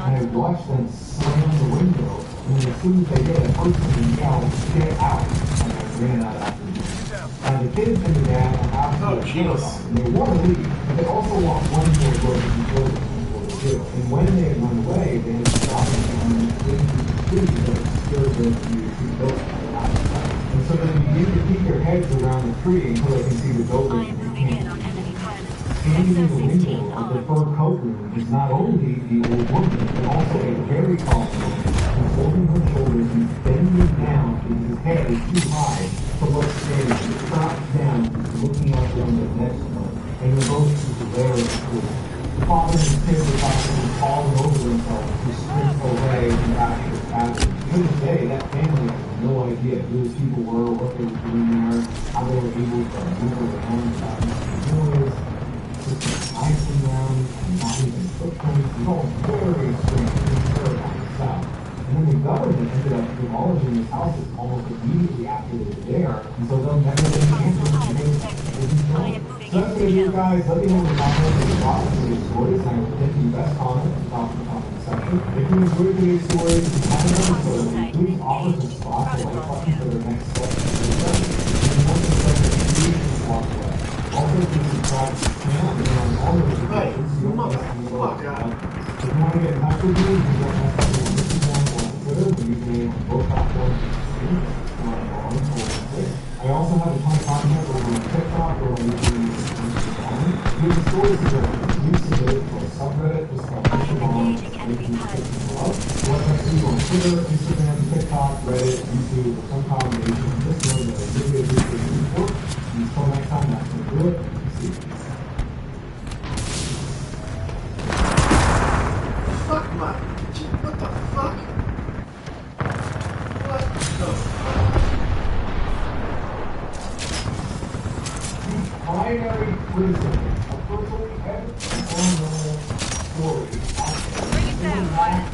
I watched them slam the window, and as soon as they did, the person yelled, "Get out!" And I ran out after them. And the kids and the dad are absolutely terrified. And they want to leave, but they also want one more broken building before they do. And when they run away, they end up stopping and they scared them to see the building. And so they begin to keep their heads around the tree until they can see the building. I am moving in on enemy pilots. Standing in the window of the fur coat room is not only the old woman, but also a very tall woman who's holding her shoulders and bending down because his head is too high to look straight. She's dropped down and looking out the window next to her, and they're both very cool. The father and the kid are practically falling over themselves to sprint away from actual battle. To this day, that family has no idea who those people were, what they were doing there, how they were able to move around without making noise. Icing around and not even footprints. It's all very strange and terrifying stuff. And then the government ended up demolishing these houses almost immediately after they were there, and so they'll never get an answer because they didn't know. So that's what you guys, let me know in the comments of the box of these stories, and I will take the best comments about the comment section. If you enjoyed today's stories and haven't done so, please offer some spots or like button for the next step. And once you start to please walk away. Also, please subscribe to the channel and on all notifications so you don't miss any of our videos. If you want to get in touch with me, you can get messages on Instagram or on Twitter. We use me on both platforms. I also have a ton of content over on TikTok or on YouTube. If you have stories to share, please submit it to our subreddit. Just called Titanfall. Or text me on Twitter, Instagram, TikTok, Reddit, YouTube, or some combination. Just know that I really appreciate your support. Until next time, that's going to do it. See you. Fuck my... What the fuck? What the fuck? The primary prison of virtually every paranormal story Bring it down, pilot.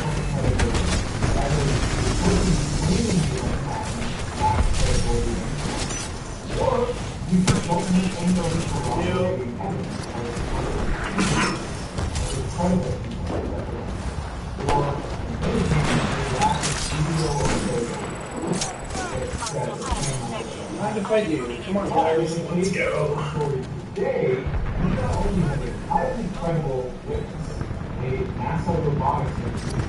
or you can open it and go to I can fight you. Come on, guys. Let's go. Today, we not only have a highly credible witness, a NASA robotics expert,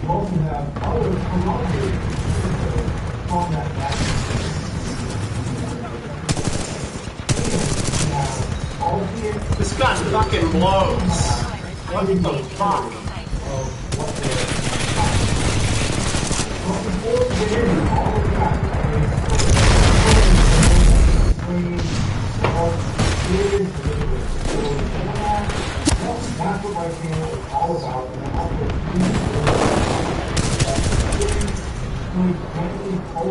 we also have other corroborators on that vaccine. This gun fucking blows. What the fuck? That's what my channel is all about.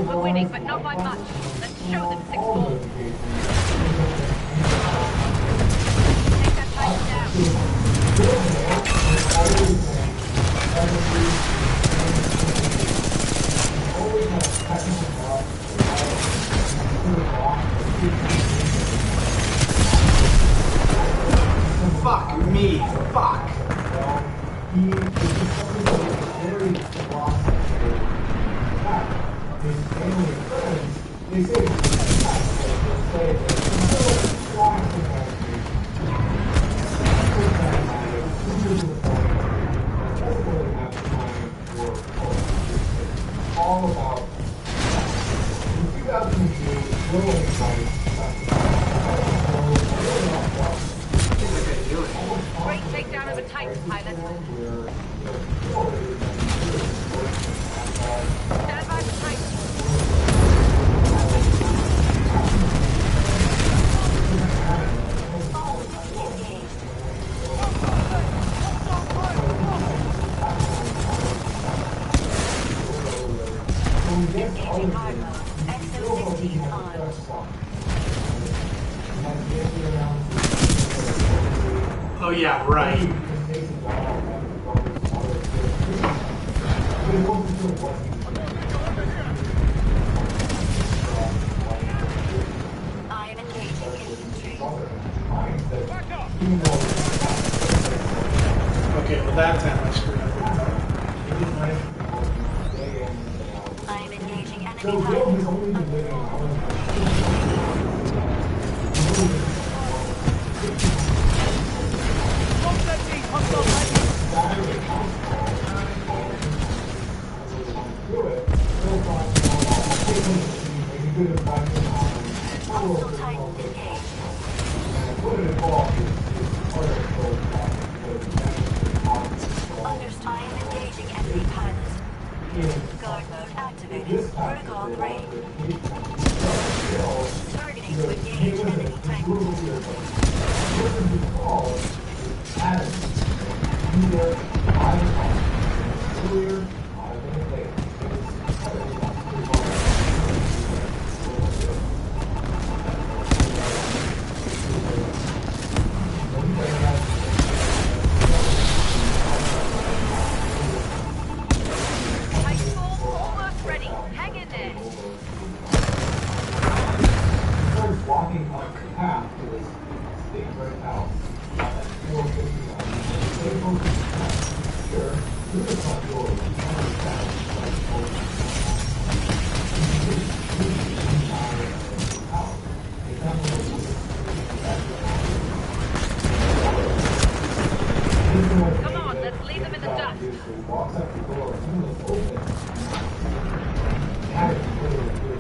We're winning, but not by much. Let's show them 6-4. Take that Titan down. Fuck me. Fuck. He is very philosophical. His family and friends, they say All about 2008 Great takedown of the Titan, pilot. Stand by for Titan. Engaging hard mode. XO-16 on. Oh yeah, right. I am engaging infantry. Okay, well that time I screwed up. I am engaging enemy pilots. Hostile Titan engaged. Understood. I am engaging enemy pilots. Guard mode activated. Protocol 3. Targeting to engage enemy tank. Titanfall almost ready. Hang in there. Walking up the path to this big red house. Here, through the front door, Come on, let's leave them in the dust. walks up the door, and it's open. That is really good.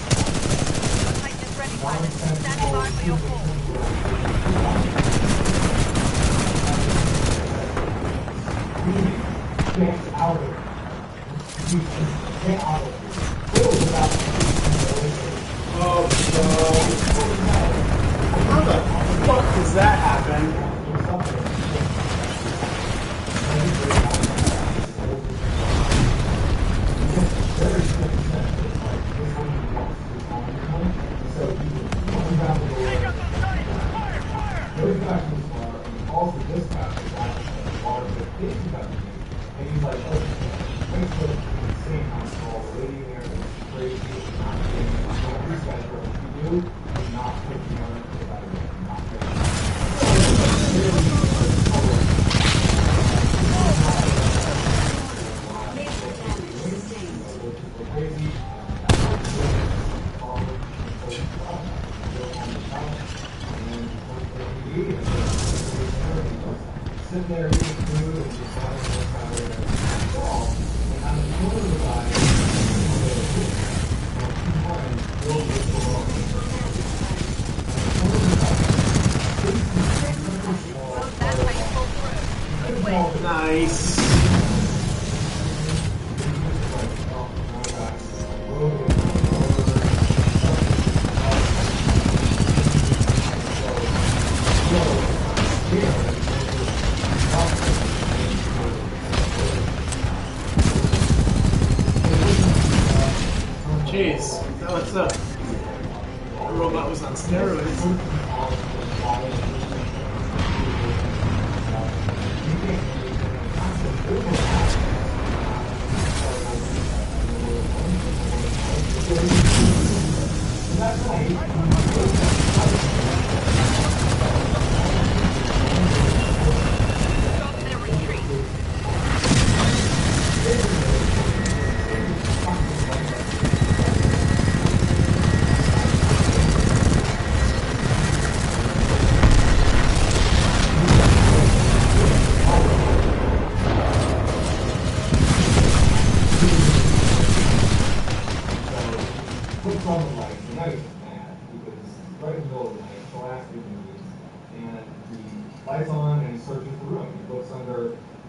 Titan is ready, pilot. Standing by for your call. Get out of it. Get out of it. Go without Oh no. How the fuck does that happen? And he's like, oh, thanks for saying how small the lady there is crazy. These guys are like, you do not put me on it without it. Not Major damage sustained. crazy. Sit there eating food and just having a kind of wall. And I'm the corner of the guy and build this wall. That's how you pull through. Good way. Nice. Jeez, that was so Stop their retreat. Puts on the lights, and now he's just mad because it's right in the middle of the night, it's the last week of movies, and he lights on and he searches the room. He looks under,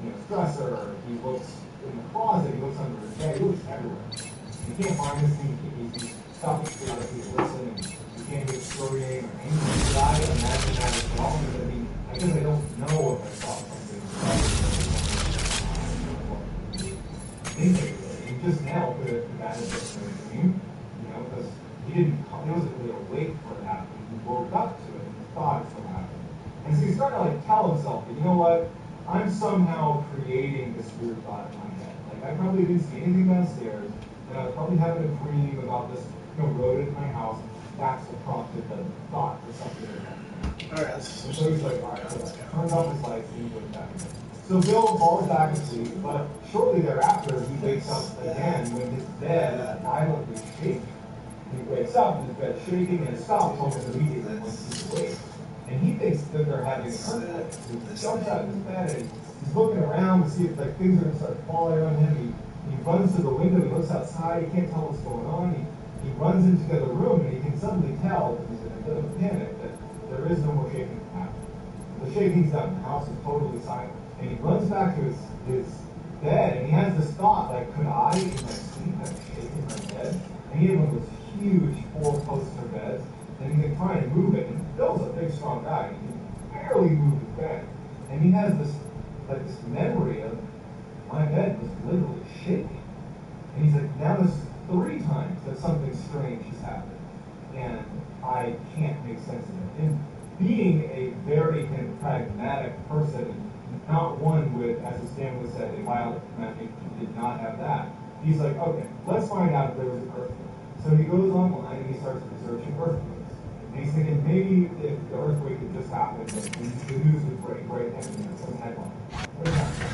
his dresser, he looks in the closet, he looks under his bed, he looks everywhere. He can't find this thing, he's stopping to he's listening, he can't get scurrying or anything. Did I imagine that as well? I mean, I guess I don't know if I saw something. Anything really. He just now could have that as just a dream. Because he wasn't really awake for it happening. He woke up to it and thought it's what happened. And so he started to tell himself that, you know what, I'm somehow creating this weird thought in my head. I probably didn't see anything downstairs, and I was probably having a dream about this rodent in my house. That's what prompted the thought for something to happen. Alright, And so he's like, alright, turns off his lights and he goes back. So Bill falls back asleep, but shortly thereafter he wakes up again when his bed is violently shaking. He wakes up and his bed's shaking and it stops almost immediately once he's awake. And he thinks that they're having an earthquake. So he jumps out of his bed and he's looking around to see if things are going to start falling on him. He runs to the window, he looks outside, he can't tell what's going on. He runs into the other room and he can suddenly tell, because he's in a bit of a panic, that there is no more shaking happening. The shaking's done, the house is totally silent. And he runs back to his bed and he has this thought, could I in my sleep have shaken my bed? And he had one of those huge 4-poster beds, and he can try and move it. And Bill's a big, strong guy. He can barely move his bed. And he has this memory of my bed was literally shaking. And he's like, now there's 3 times that something strange has happened, and I can't make sense of it. And being a very pragmatic person, not one with, as Stanley said, a violent magic, he did not have that. He's like, okay, let's find out if there was an earthquake. So he goes online and he starts researching earthquakes. And he's thinking maybe if the earthquake had just happened, the news would break right next to some headline. What happened?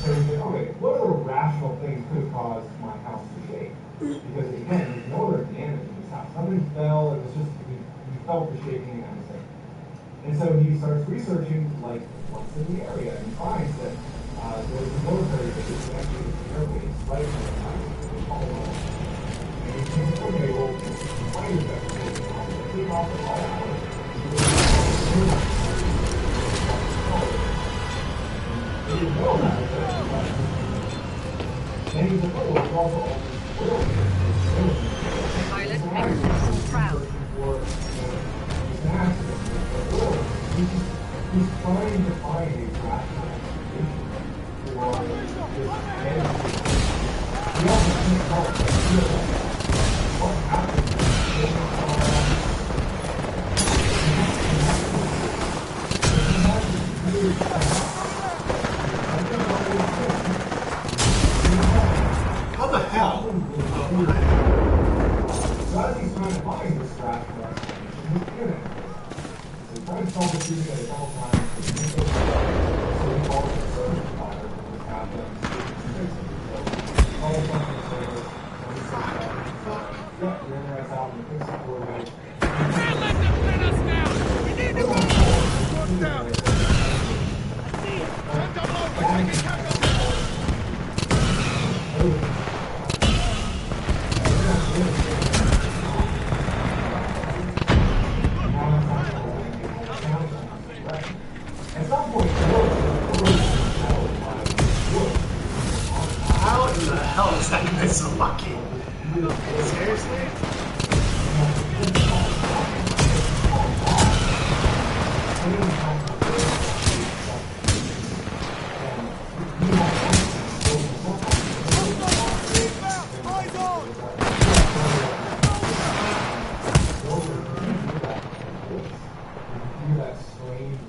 So he's like, okay, what other rational things could have caused my house to shake? Because again, there's no other damage in this house. Something fell, it was just, he felt the shaking and that was it. And so he starts researching, what's in the area, and he finds that there's a military base connected to the airbase right in the house. And he thinks, okay, well, why is that? Take off the all hours. He didn't know that. And he's like, oh, well, it's also all this Pilot makes us proud. He's trying to find a rational explanation for this energy. He also can't help but feel that what happened How the hell? So as he's trying to find this rational explanation, he's in it. So he's trying to solve the future at all times. So he calls the service provider to have them fix it. So he calls customer service, and he says, yeah, you're in the right out and fix it for you. Can't let them pin us down! We need to move! Look down! I see it! Send them low! We're taking cargo! At some point, How in the hell is that guy so lucky? Seriously? Eyes on! that strange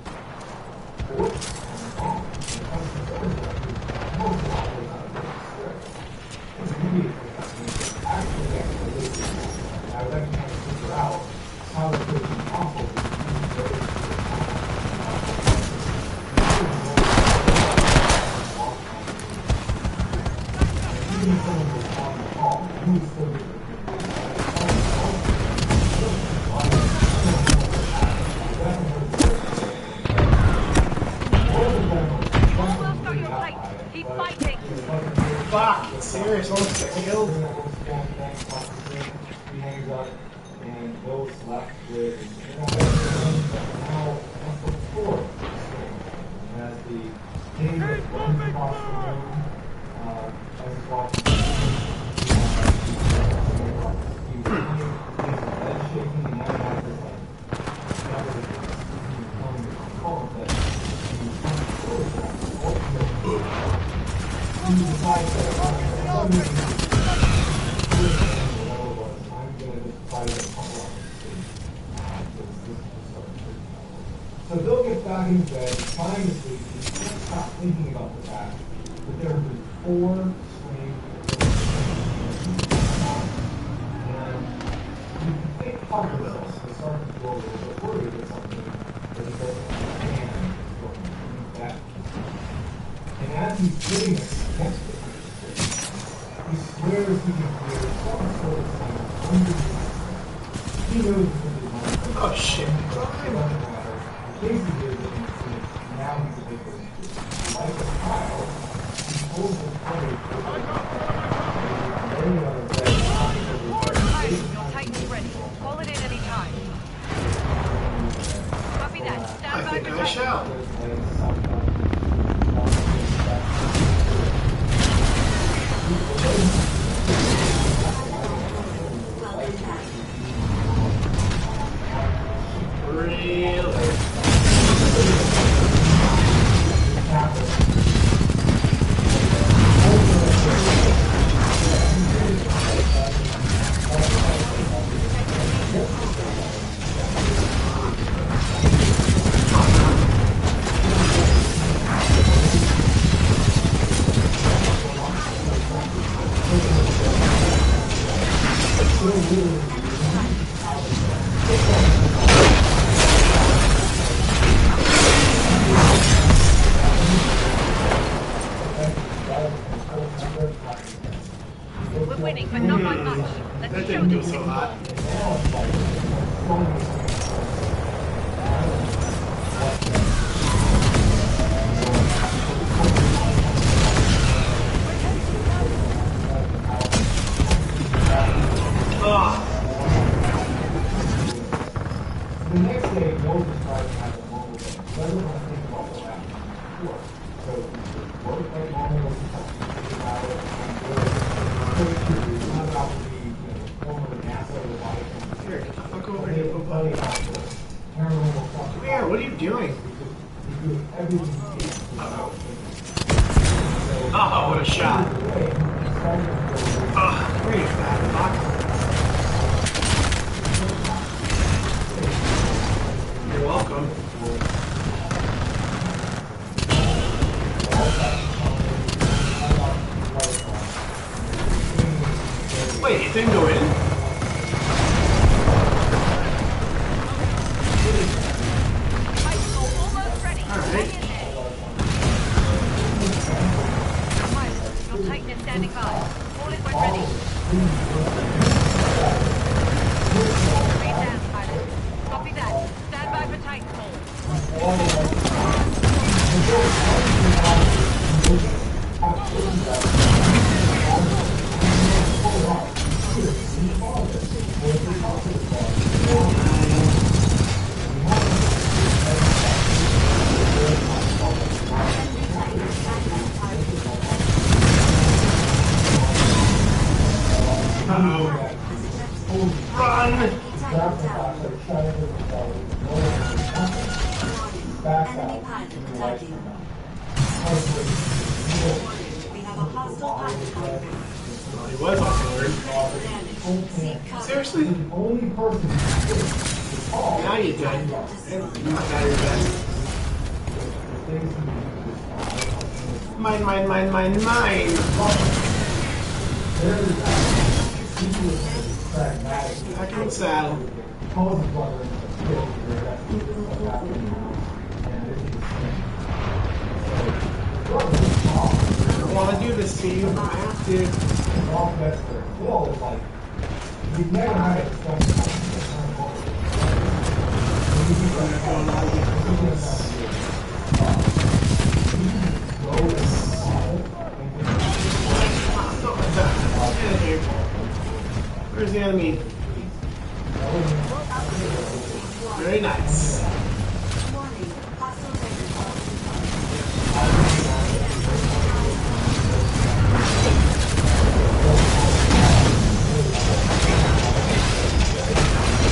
force and bomb. And it comes to the directors, most of the authors out of the script. It's immediately actually and I was actually trying to figure out how it could be possible to use those even someone was on the call, who was still with Almost got your plate. Keep fighting. Fuck! Serious, almost got killed. He hangs up, and Bill's left with now that's the floor. And as the king runs across the room, as he's walking, he's head shaking, and now he has this he decides that I'm going to just try to get a couple of So Bill gets back in bed, trying to sleep, and he can't stop thinking about the fact that there have been 4 strange and you can think helpless to start to feel a little bit worried that something that he doesn't understand is going on that. And as he's sitting against it, he swears he can hear some sort of sound underneath. He knows it's in his mind. Oh shit. It doesn't matter. In case he hears it, now he's a bit confused. Like a child, he pulls his plate over laying on his bed. Your Titan's ready. Call it in any time. Copy that. Stand by I think for I Titan. shall. We're winning, but not by much. That Let's show didn't do these so hot. The next day, Moses tries to have a normal day. Doesn't want to think about what happened before. So he works like normal, he thinks about it, it's not about the former NASA or the body. Here, get the fuck over They here, will football. tell you about the paranormal stuff. Come here, what are you doing? He does everything he can. Oh, what a shot. Where you fat fuck? You're welcome. Wait, it didn't go in? almost ready. Alright. Hang in there. Pilot, your Titan is standing by. Call it when ready. Three down, pilot. Copy that. Stand by for Titanfall. Run! Enemy pilot attacking. We have a hostile pilot coming. Well, he was on board. Landing. Seek cover. Seriously? The only person who Now you're done. Not battery back. Mine. Back in the saddle. I don't want to do this to you, but I have to. Where's the enemy? Very nice.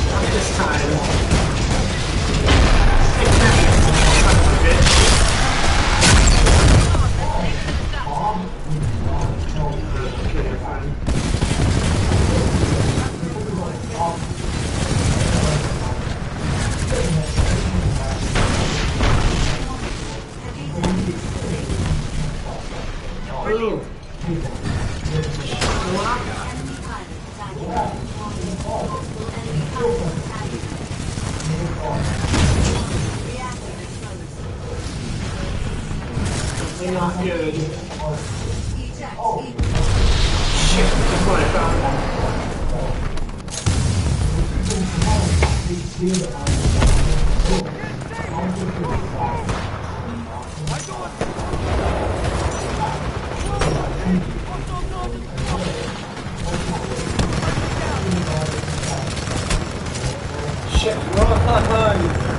Not this time. Ooh. Definitely not good. Shit, that's what I found. Shit, run!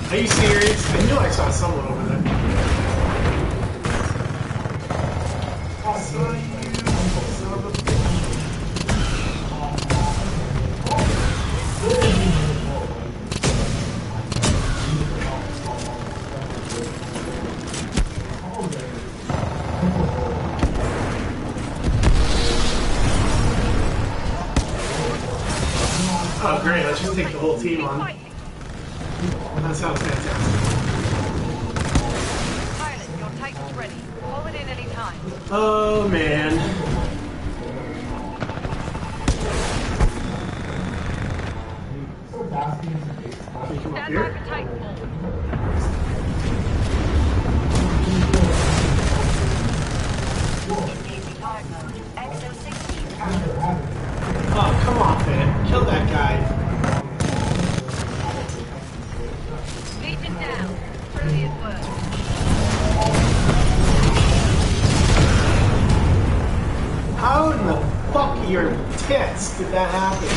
Are you serious? I knew I saw someone over there. I saw you, son of a bitch. Oh great, let's just take the whole team on. That sounds fantastic. Pilot, your Titan's ready. Call it in any time. Oh man. Come up Stand by here. for Titanfall. Engaging hard mode. XO16. Oh, come on, man. Kill that guy. Legion down. Brilliant work. How in the fuck of your tits did that happen?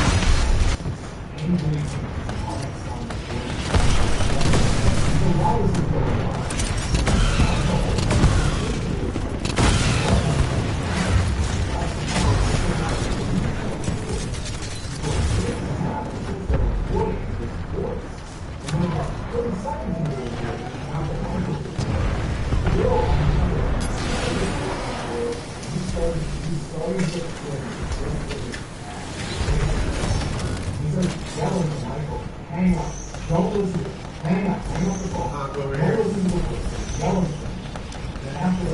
Hang on. Don't listen. Hang on. Hang on the phone. I'll go over Don't here. listen to the voice. Yell at them. Then after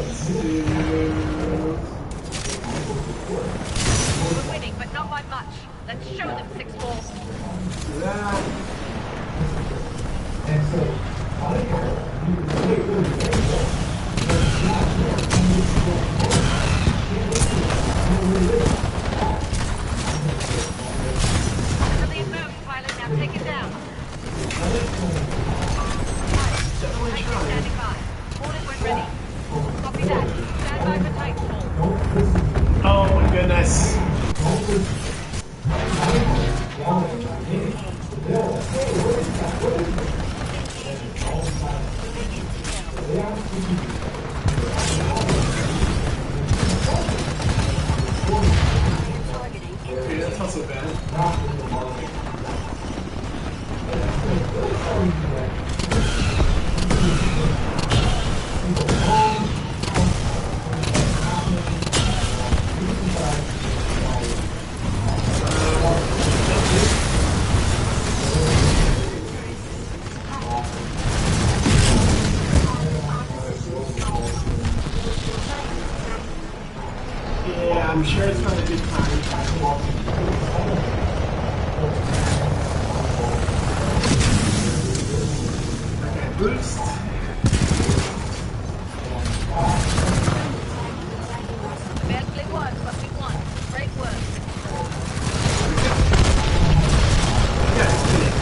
We're winning, but not by much. Let's show them 6-4. That. and so, I think Brilliant move, pilot. Now take it down. Titan standing by. Order when ready. Copy that. Stand by for Titanfall. Oh my goodness. Okay, that's not so bad. Yeah, I'm sure it's not a good time. Okay, boost. Barely won, but we won. Great work. Yeah, it's good.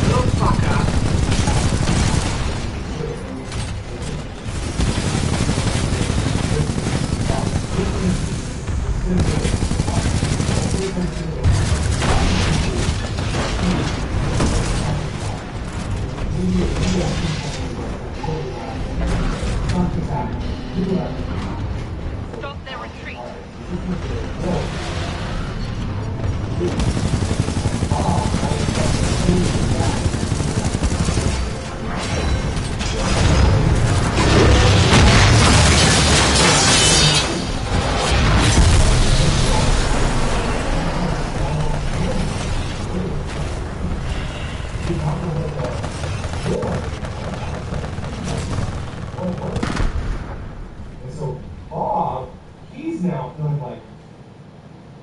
Little fucker. Stop their retreat. And so Bob, he's now feeling like,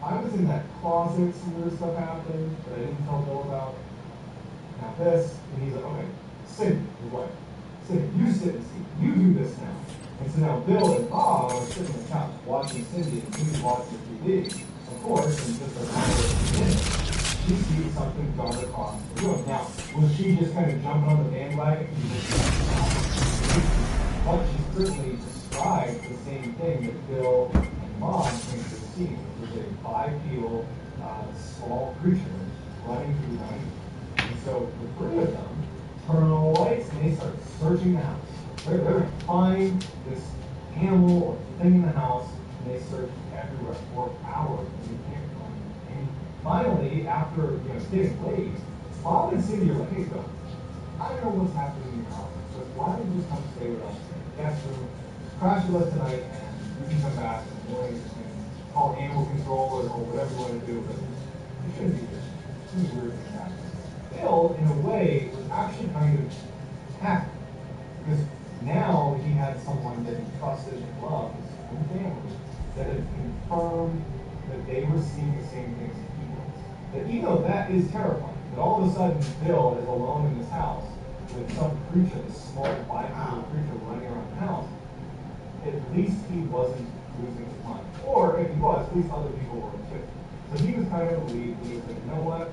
I was in that closet, some weird stuff happened that I didn't tell Bill about. Now this, and he's like, okay, Cindy, his wife. Cindy, you sit and see. You do this now. And so now Bill and Bob are sitting on the couch watching Cindy, and Cindy's watching the TV. Of course, in just a matter of minutes, she sees something dart across the room. Now, was she just kind of jumping on the bandwagon? But she certainly described the same thing that Bill and Bob came to see, which was a bipedal, small creature running through the night. And so the three of them turn on the lights and they start searching the house. They're going to find this animal or thing in the house, and they search everywhere for hours and they can't find it. And finally, after it's getting late, Bob and Cindy are like, hey, Bill, I don't know what's happening in your house, so why don't you just come stay with us in the guest room, crash with us tonight, and you can come back in the morning and call animal control or whatever you want to do, but you shouldn't do this. It's weird things happening. Bill, in a way, was actually kind of happy, because now he had someone that he trusted and loved, his own family, that had confirmed that they were seeing the same things that he was. That even though that is terrifying, that all of a sudden Bill is alone in this house with some creature, this small bipedal creature running around the house, at least he wasn't losing his mind. Or if he was, at least other people were too. So he was kind of relieved. He was like, you know what?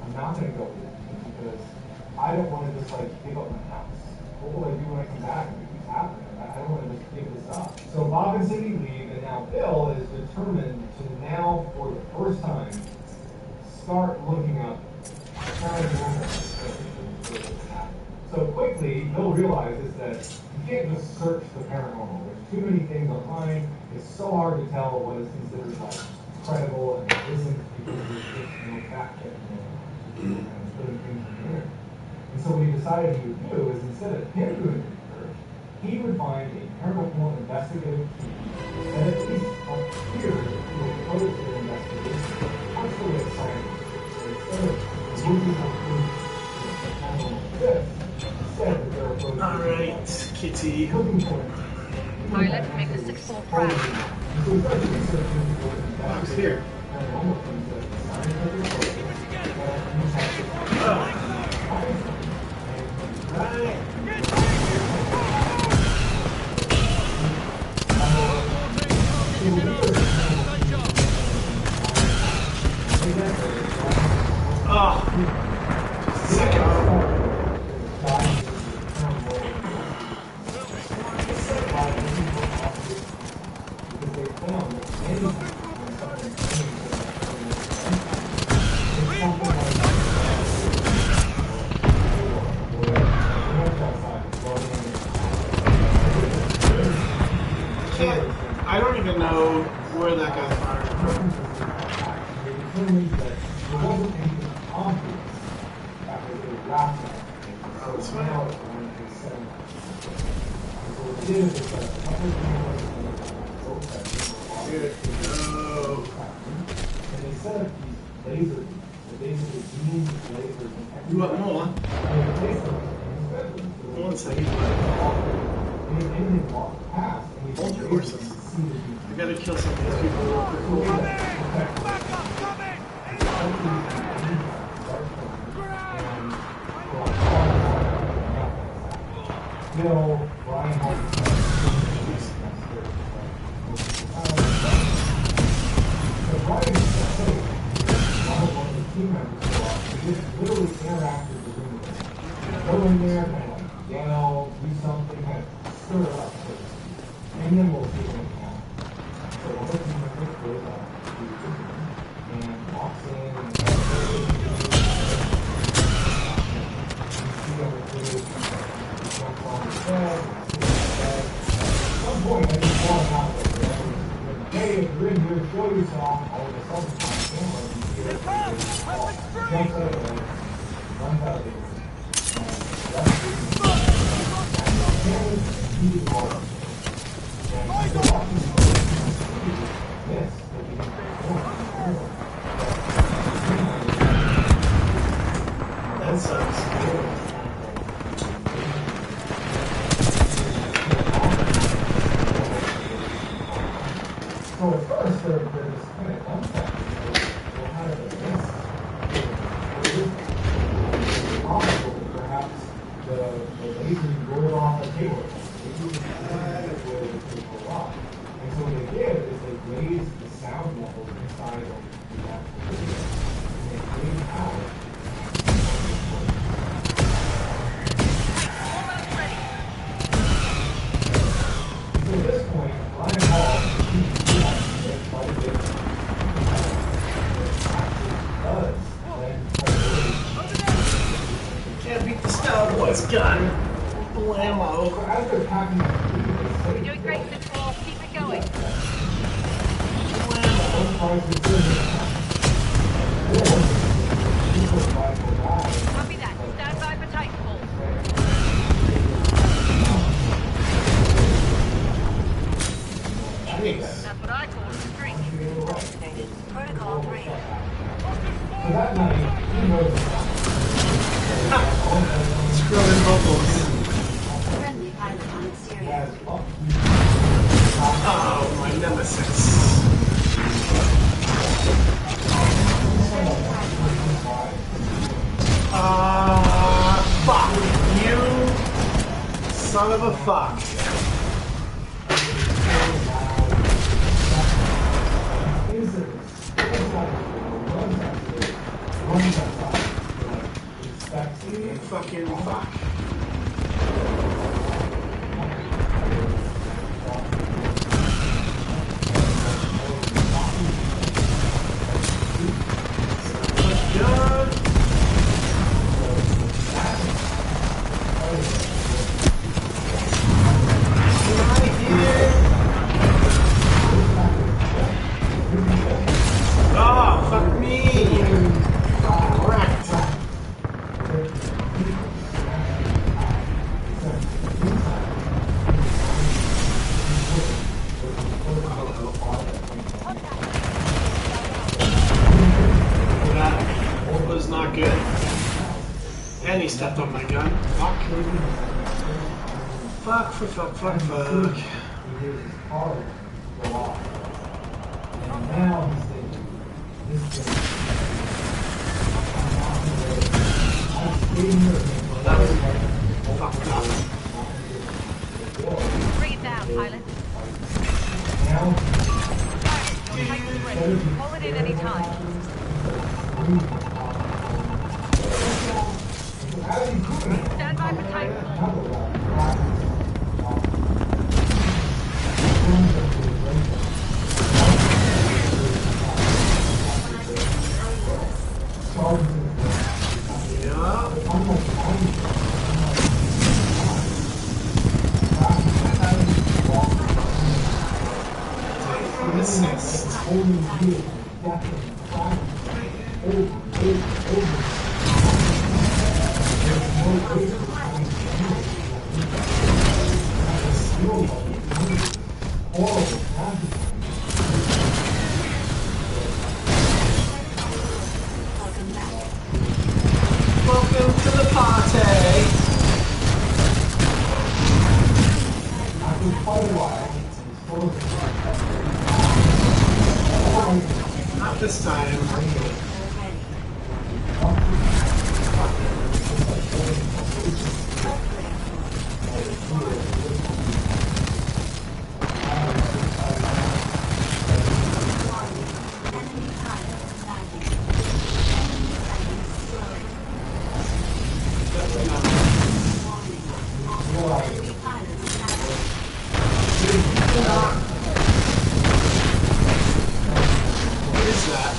I'm not going to go with this because I don't want to just like give up my house. What will I do when I come back and it keeps happening? I don't want to just give this up. So Bob and Cindy leave, and now Bill is determined to now, for the first time, start looking up paranormal situations. So quickly, Bill realizes that you can't just search the paranormal. There's too many things online. It's so hard to tell what is considered like credible and isn't because there's just no fact checking and putting things in the internet. And so what he decided he would do is instead of him doing research, he would find a paranormal investigative team that at least appeared to approach their investigation partially as scientists. Instead of looking at proof like this, instead of their approach. All right, Kitty. Alright, let's make the 6-4 proud. Bob's here. can't. I don't even know where that guy's firing from. They determined that there wasn't anything obvious after they wrapped up. Oh, it's So fine. now it's going to set them up. So what they did is that a couple of cameras both that Dude, no. and they set up these laser beams that basically beam lasers in every You want more? and they place them in his bedroom. So One second. anything walked past, and we Hold your horses. see the beam. I gotta kill some of these people real quick. Bill, Brian so Brian said, one of the team members go off, they just literally interacted with him. Go in there, kind of like yell, do something, kind of stir it up, so to speak. And then we'll see what happens. So one of the team members goes up to the room and walks in and see on the footage, he jumps on the bed, at some point, I just want to out there. Hey, if you're in here, show yourself. All of a sudden, on camera, you see it. Jumps out of the way, runs out of the room. He's hard. And so watching this, That sucks. So at first, they're just kind of dumbfounded. Well, how did they miss? It is possible that perhaps the laser rolled off the table. And so what they did is they raised the sound levels inside of the actual video. And they cleaned out. So at this point, Ryan Hall Can't beat the Star Wars gun. Blammo. so as they're packing You're doing great, Ps4. Keep it going. Copy that. Stand by for Titanfall. Jeez. That's what I call a streak. Activated. Protocol 3. So that night, he knows Scrubbing bubbles. Friendly pilot on he exterior. has up Oh, my nemesis. Fuck you, son of a fuck. You fucking fuck. Good. Oh, fuck me! Wrecked. That was not good. And he stepped on my gun. Fuck. Fuck, fuck, fuck, fuck, fuck. he hears his car go off. And now he's thinking, this thing. I'm staying here. That was fucked up. Bring it down, pilot. Now, Your Titan's ready. Call it in any time. as he's doing it, Stand by for Titanfall. another one runs up to his radio. Charges his Yeah. almost behind you. Welcome to the party. Not this time. What is that?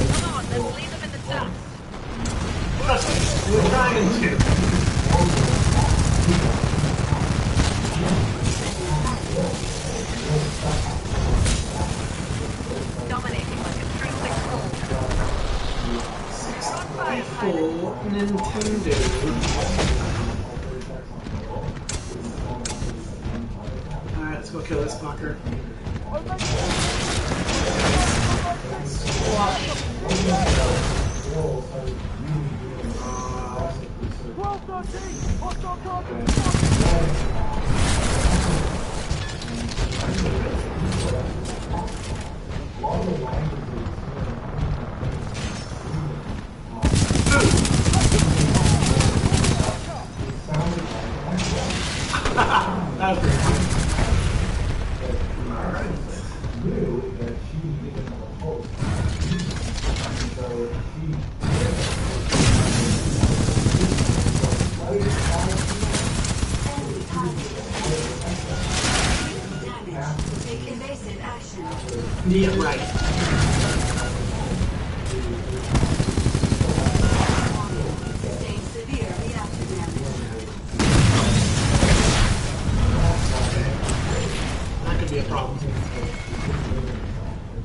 Come on, let's leave them in the dust. We're trying to. Dominating like a true Titanfall. Full Nintendo. Alright, let's go kill this fucker. That was great. Take evasive action. Yeah, right. Sustain severe reactor damage. That could be a problem.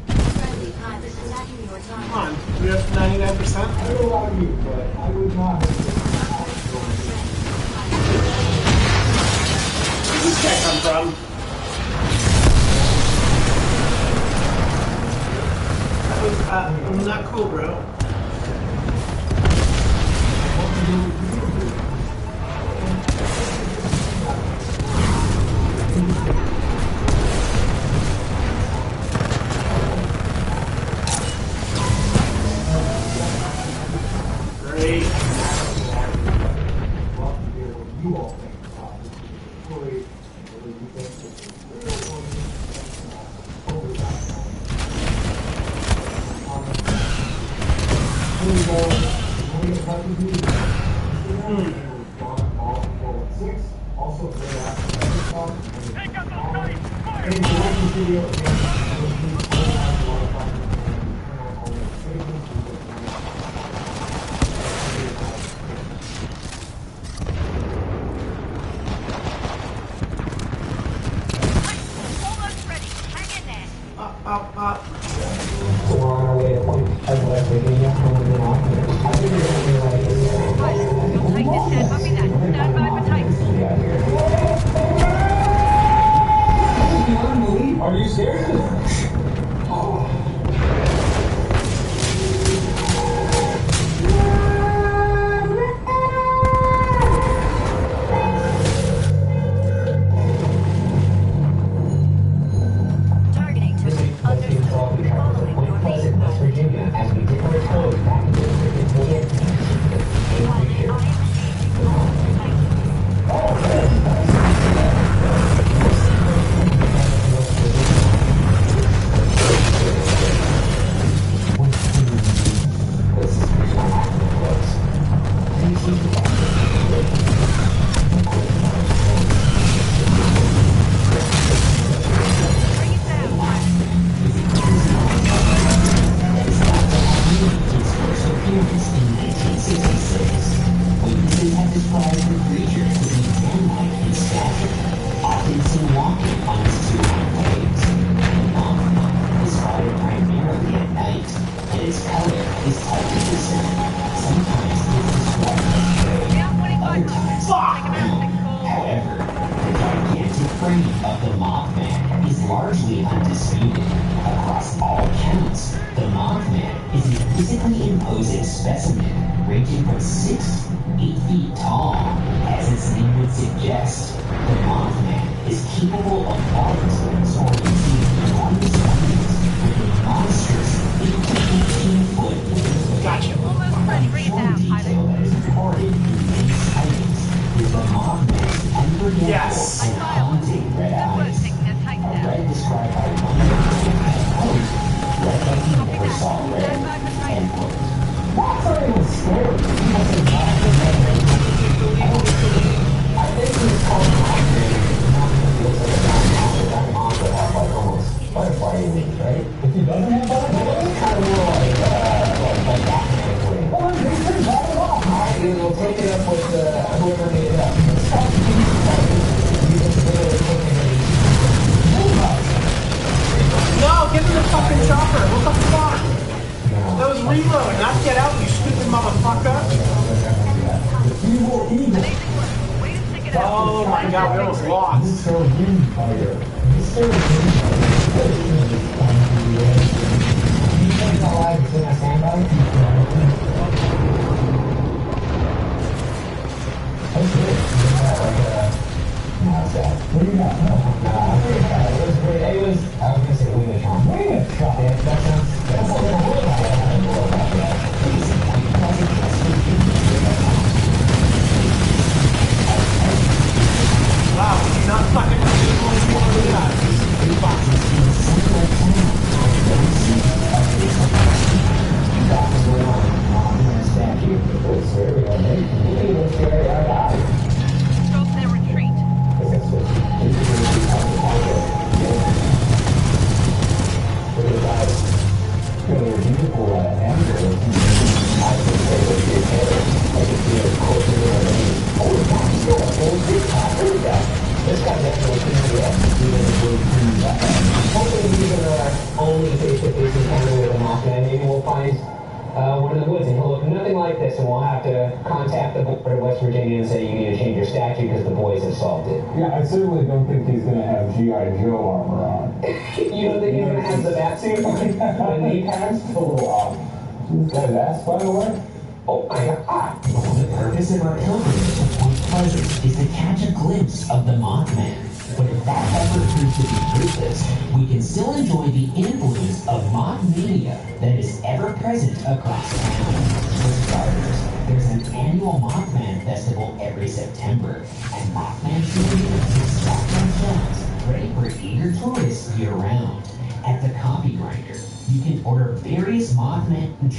Friendly pilot attacking your Come target. on, we have 99%? Where's this guy come from? That was not cool, bro. Great. Almost ready. Hang in there. Up. Pilot, you'll take this head. Copy that. Stand by for Titanfall. Are you serious?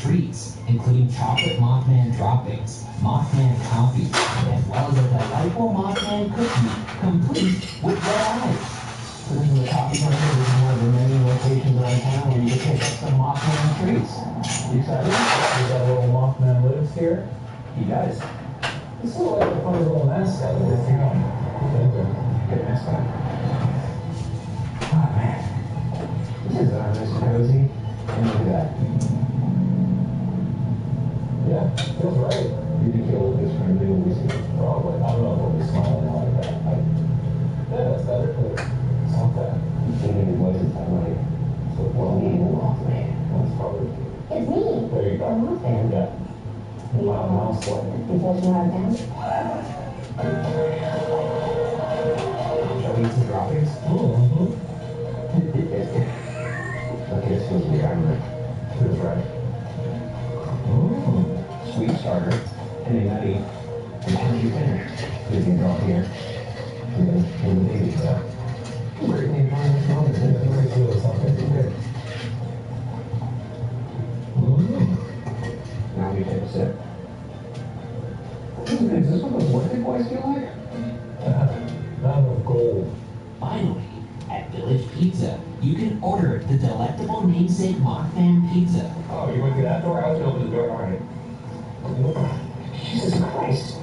Treats, including chocolate Mothman droppings, Mothman coffee, as well as a delightful Mothman cookie, complete with red eyes. So this is the coffee corner. This is one of the many locations around town where you can pick up some Mothman treats. You excited? We got a little Mothman lives here. He does. This looks like a funny little mascot. Good mascot. Oh man, this is nice and cozy. And look at that. Yeah, feels right. You think he'll look this friendly when we see him? Probably. I don't know if he'll be smiling like that. Yeah, that's better. It's not bad. You think his voice is kind of like, so well, he ain't Mothman. That's probably. It's me. There you go. I'm Mothman. Yeah. Loud mouse like. Because you have them. Shall we eat some droppings? Mm-hmm. Okay, this feels weird. I'm like, feels right. Sweet starter, and a nutty, and turkey dinner. You can drop here. And then baby stuff. Great name for this moment. It's very cool or something. Good. Now we take a sip. Is this what the working boys feel like? Not enough gold. Finally, at Village Pizza, you can order the delectable namesake Mothman Pizza. Oh, you went through that door? I was gonna open the door. All right. Jesus Christ.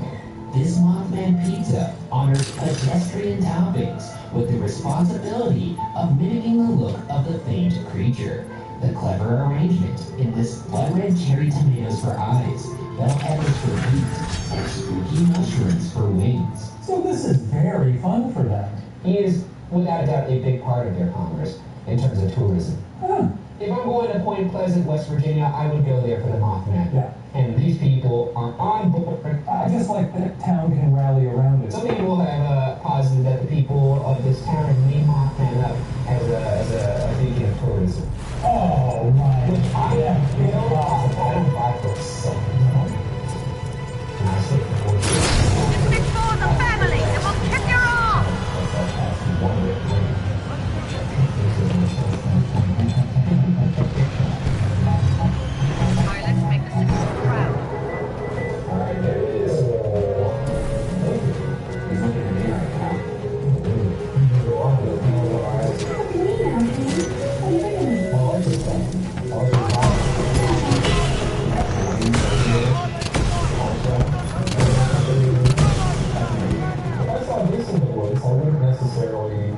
This Mothman Pizza honors pedestrian toppings with the responsibility of mimicking the look of the famed creature. The clever arrangement in this blood red cherry tomatoes for eyes, bell peppers for feet, and spooky mushrooms for wings. So this is very fun for them. He is, without a doubt, a big part of their commerce in terms of tourism. Huh. If I'm going to Point Pleasant, West Virginia, I would go there for the Mothman. Yeah. And these people are on board. I guess like that town can rally around it. Some people have posited that the people of this town have named Mothman up as a beacon of tourism. Oh, right. Which I Yeah. don't buy for so much. And I say before Ps4's a family, and we'll kick your ass! Alright, let's make the citizens proud. Alright, there it is. He's looking at me right now. If I saw this in the woods, I wouldn't necessarily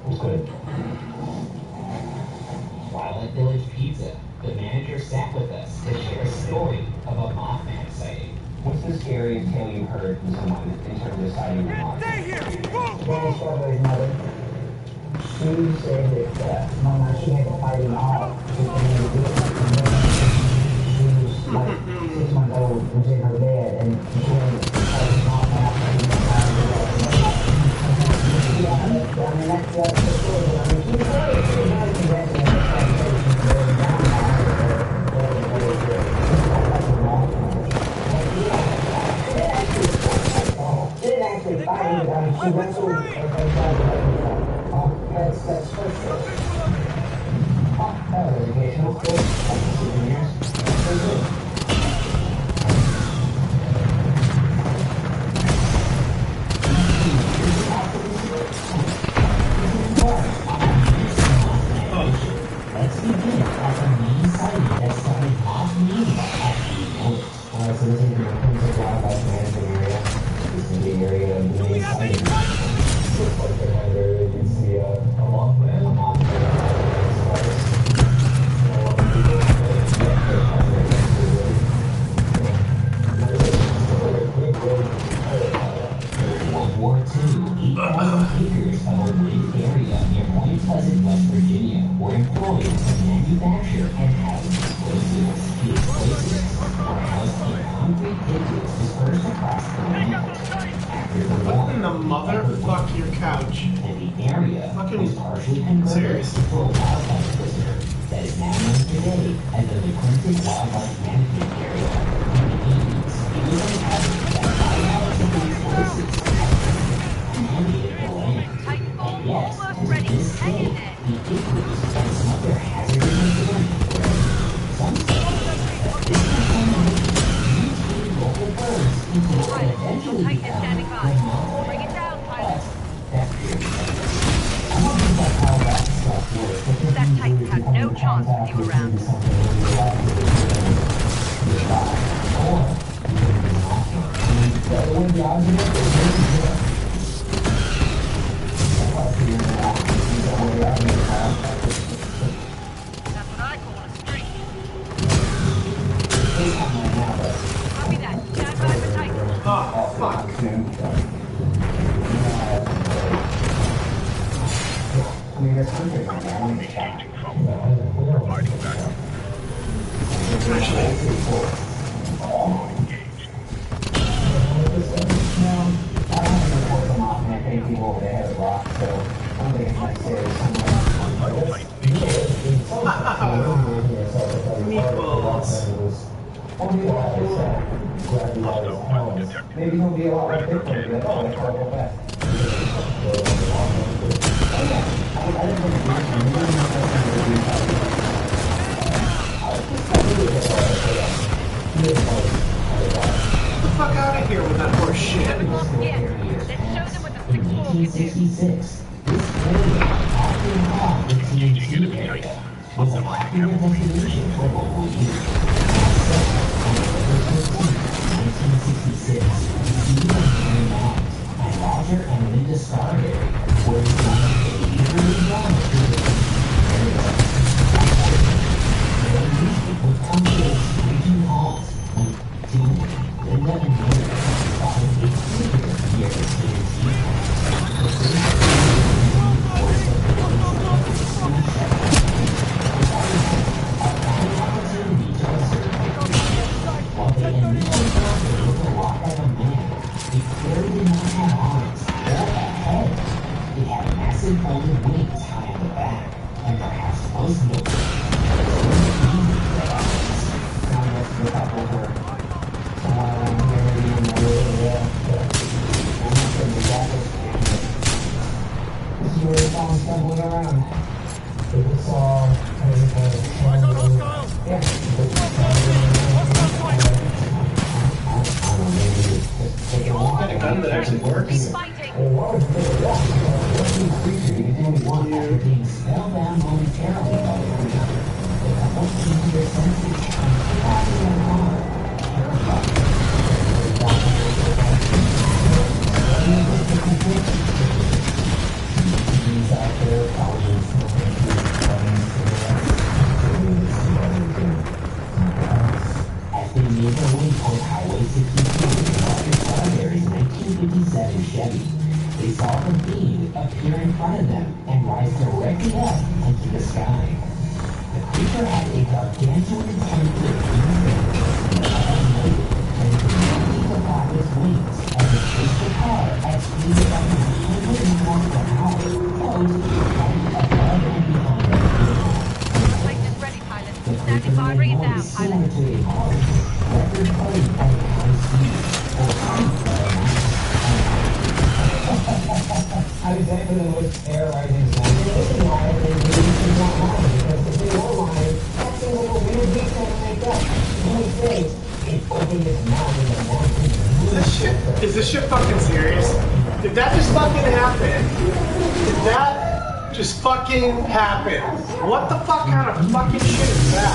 It's good. While at Village Pizza, the manager sat with us to share a story of a Mothman sighting. What's the scariest tale you've heard from someone in terms of sighting the Mothman? Stay here! Move! Danny Strawberry's mother. She said that Mama, she had to fight him off. She was like 6 months old, was in her bed, and she had to fight him off. Yeah, I mean, that's the story. I mean, she was very invested in her She didn't actually fight him, I mean, she wrestled her that's first. Oh, that was educational. Good. Like souvenirs. Very good. Let's begin at the main sighting that started Mothman at the Village. Alright, so this is the Princess Wildlife Management Area. This is the area of the main sighting. looks like they have there. You can see a Mothman. World War II, 8,000 acres of a wooded area near Point Pleasant, West Virginia, were employed to manufacture and house explosives. The explosives were housed in concrete ditches dispersed across the land. After the war, What in the motherfuck your couch? and the area Fucking was partially converted serious? into a wildlife preserve that is now known today as the McClinton Wildlife Management Area. In the 80s, it was inhabited by 5 of the explosives contaminated the land. Titanfall And yes, almost to ready. this Hang day, in there. the igloos and some other hazardous materials. Some speculate that this contamination mutated local birds into what would eventually Titan is become standing the by. Mothman. Bring it down, pilot. That theory, I'm not sure about how that stuff works, but this That Titan had no chance with you around. That's what I call a streak. Copy that. Stand by for Titan. Oh, fuck. I mean, there's countries on there. I want to check. I don't have to report them off, and I think people over there have a rock, so I don't think it's necessary. else. Maybe he'll be a lot like Bitcoin. Like, oh, that's all fast. Get the fuck out of here with that horse shit. Let's show them what the 6-4 In can do. 1966, this area, often called the TNT area, was a popular destination for local youth. On November 13, 1966, Steve and Mary Moss and Roger and Linda Scarberry were designed to eagerly run through the area. Their music would come to its screeching halt when Steve, Linda, and Mary spotted a figure near the TNT. The first force of the opportunity to observe while they initially thought it looked a lot like a man, it clearly did not have arms or a head. It had massive folded wings high on the back, and perhaps most notably, easy red eyes. Now let's look up over somewhere around here, maybe in the area. This is where it's all stumbling around. It's all I got hostile! yeah. Got a gun that actually works. Fighting! After being spellbound momentarily by the creature, the couple came to their senses and took off in their car, terrified. He's out there, probably smoking as they made their way toward Highway 62 in Roger Scarberry's 1957 Chevy, they saw the beam appear in front of them and rise directly up into the sky. The creature had a gargantuan 10-foot and completely forgot its wings as it chased the car at speeds of up to 100 miles per hour, close and above and behind the vehicle. Plate is ready, pilot. The Standing creature by, made bring it noise down, similar pilot. to a horse, record-cutting at a high speed, or height at a max. I was there for the most air rising sound. This is why they really not lying, because if they were lying, that seems like a weird detail to make up. When he says, it's opening its mouth in the morning. Is this shit fucking serious? Did that just fucking happen? Did that just fucking happen? What the fuck kind of fucking shit is that?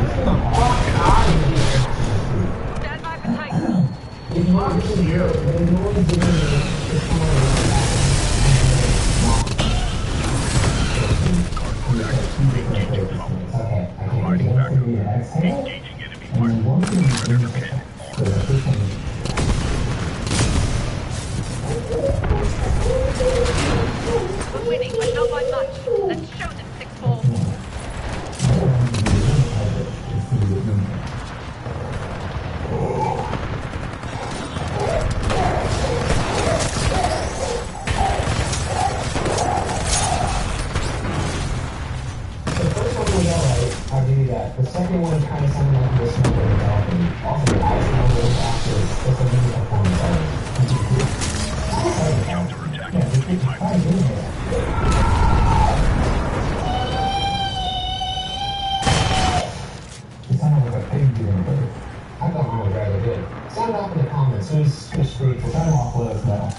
Get the fuck out of here. Stand by for Titanfall. Fuck you. Okay, I can get to the exhale. And one thing is so that we can We're winning, but not by much. Let's show them 6-4. The second one kind of sounded like this one very often. Also, the last one was after it's a really performance It sounded like a pig doing birth. I thought mine was rather good. Sound off in the comments. Who's screeched? Sign off, let us know.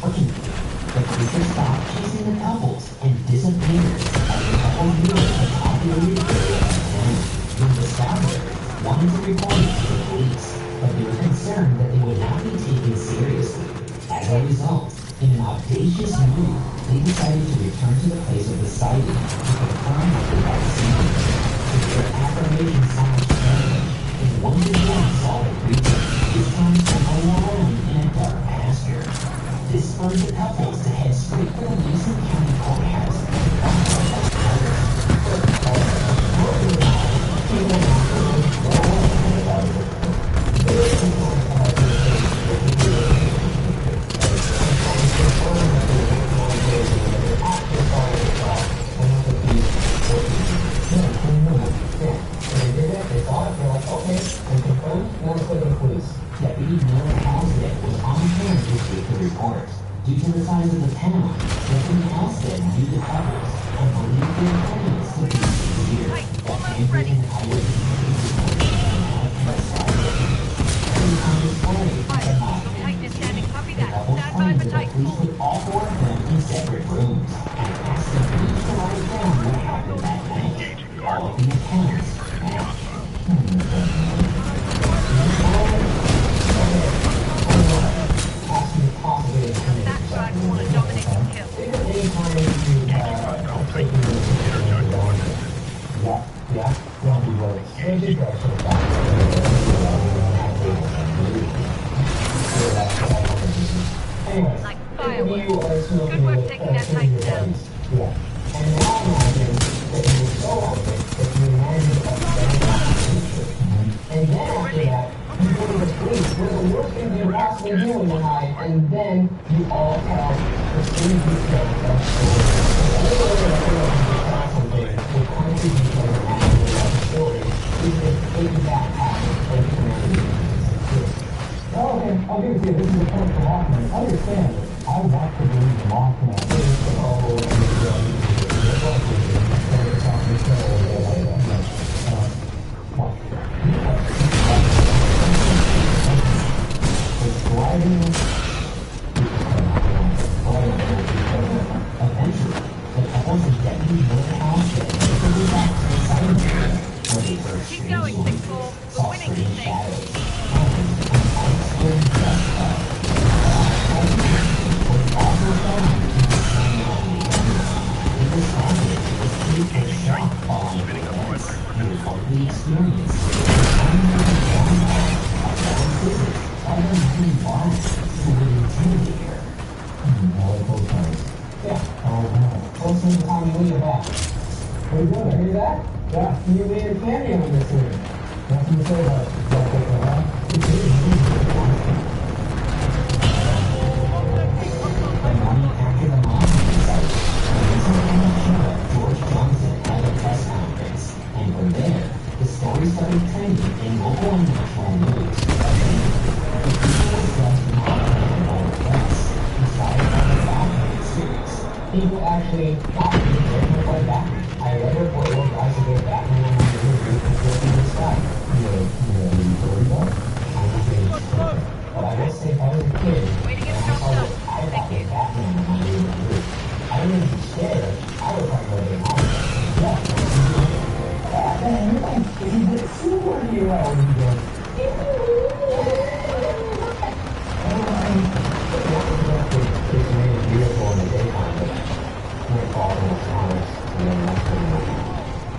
Fortunately, the creature stopped chasing the couples and disappeared as the couple neared the populated area of town. The Scarberry wanted to report it to the police, but they were concerned that they would not be taken seriously. As a result, in an audacious move, they decided to return to the place of the sighting to confirm what they had seen. To their affirmation and once again saw the creature, this time somewhere around in a dark pasture. This spurred the couples to head straight for the Mason County Courthouse. Due to the size of the town, Anthony Halstead viewed the couples and believed their plans to be sincere. Hey, That almost ready. handwritten highway on display at the Mothman Titan is standing. Copy The that. couples Stand by claimed for that the police Titanfall. put all four of them in separate rooms and asked them each to write down what happened that night. All of the accounts matched. That guy want to dominate the kill. Yeah, don't be worried. Anyway, Like you fireworks. are smoking Good work with, taking that killing your Titan down. buddies. Yeah. And now imagine that you were so active that you imagined a fantastic future. And then after that, you go to the police with the worst thing you could possibly do in your life, and then you all tell the same details of that story. The only way that I feel like you can tell something with concrete details and actually love the story is to take that path of humanity. Oh, okay, I'll give it to you. This is the point for Mothman. Understand, I want to believe Mothman. Eventually, the couples of Deputy William Halstead figured out the exciting area where they first Keep going, Ps4. saw We're winning strange this thing. shadows and an unexplained dust cloud. Was also found in the same line. It was found that it was pretty for shock following the events. He reportedly experienced unknown downfall of several visits by the many bodies who would intimidate her. Yeah. Close to the time you leave your back. Pretty good, I hear that? Yeah, You made a cameo in this movie. nothing to say about it. That's it, huh? The morning after the Mothman sighting, Superintendent Chief George Johnson held a press conference, and from there, the story started trending in local and national news. The people discussed Mothman by the press, inspired by the Batman series. People actually got me to play Batman. I read a report where guys who did Batman on the movie was looking in the sky. But I will say, if I was a kid, Way to get and I stuff saw done. what I thought was Batman on my movie, I wouldn't even be scared. I would probably go to the house. Yeah. Batman, you're like a favorite superhero. It's made beautiful in the daytime, but when it falls in the comics, and then that's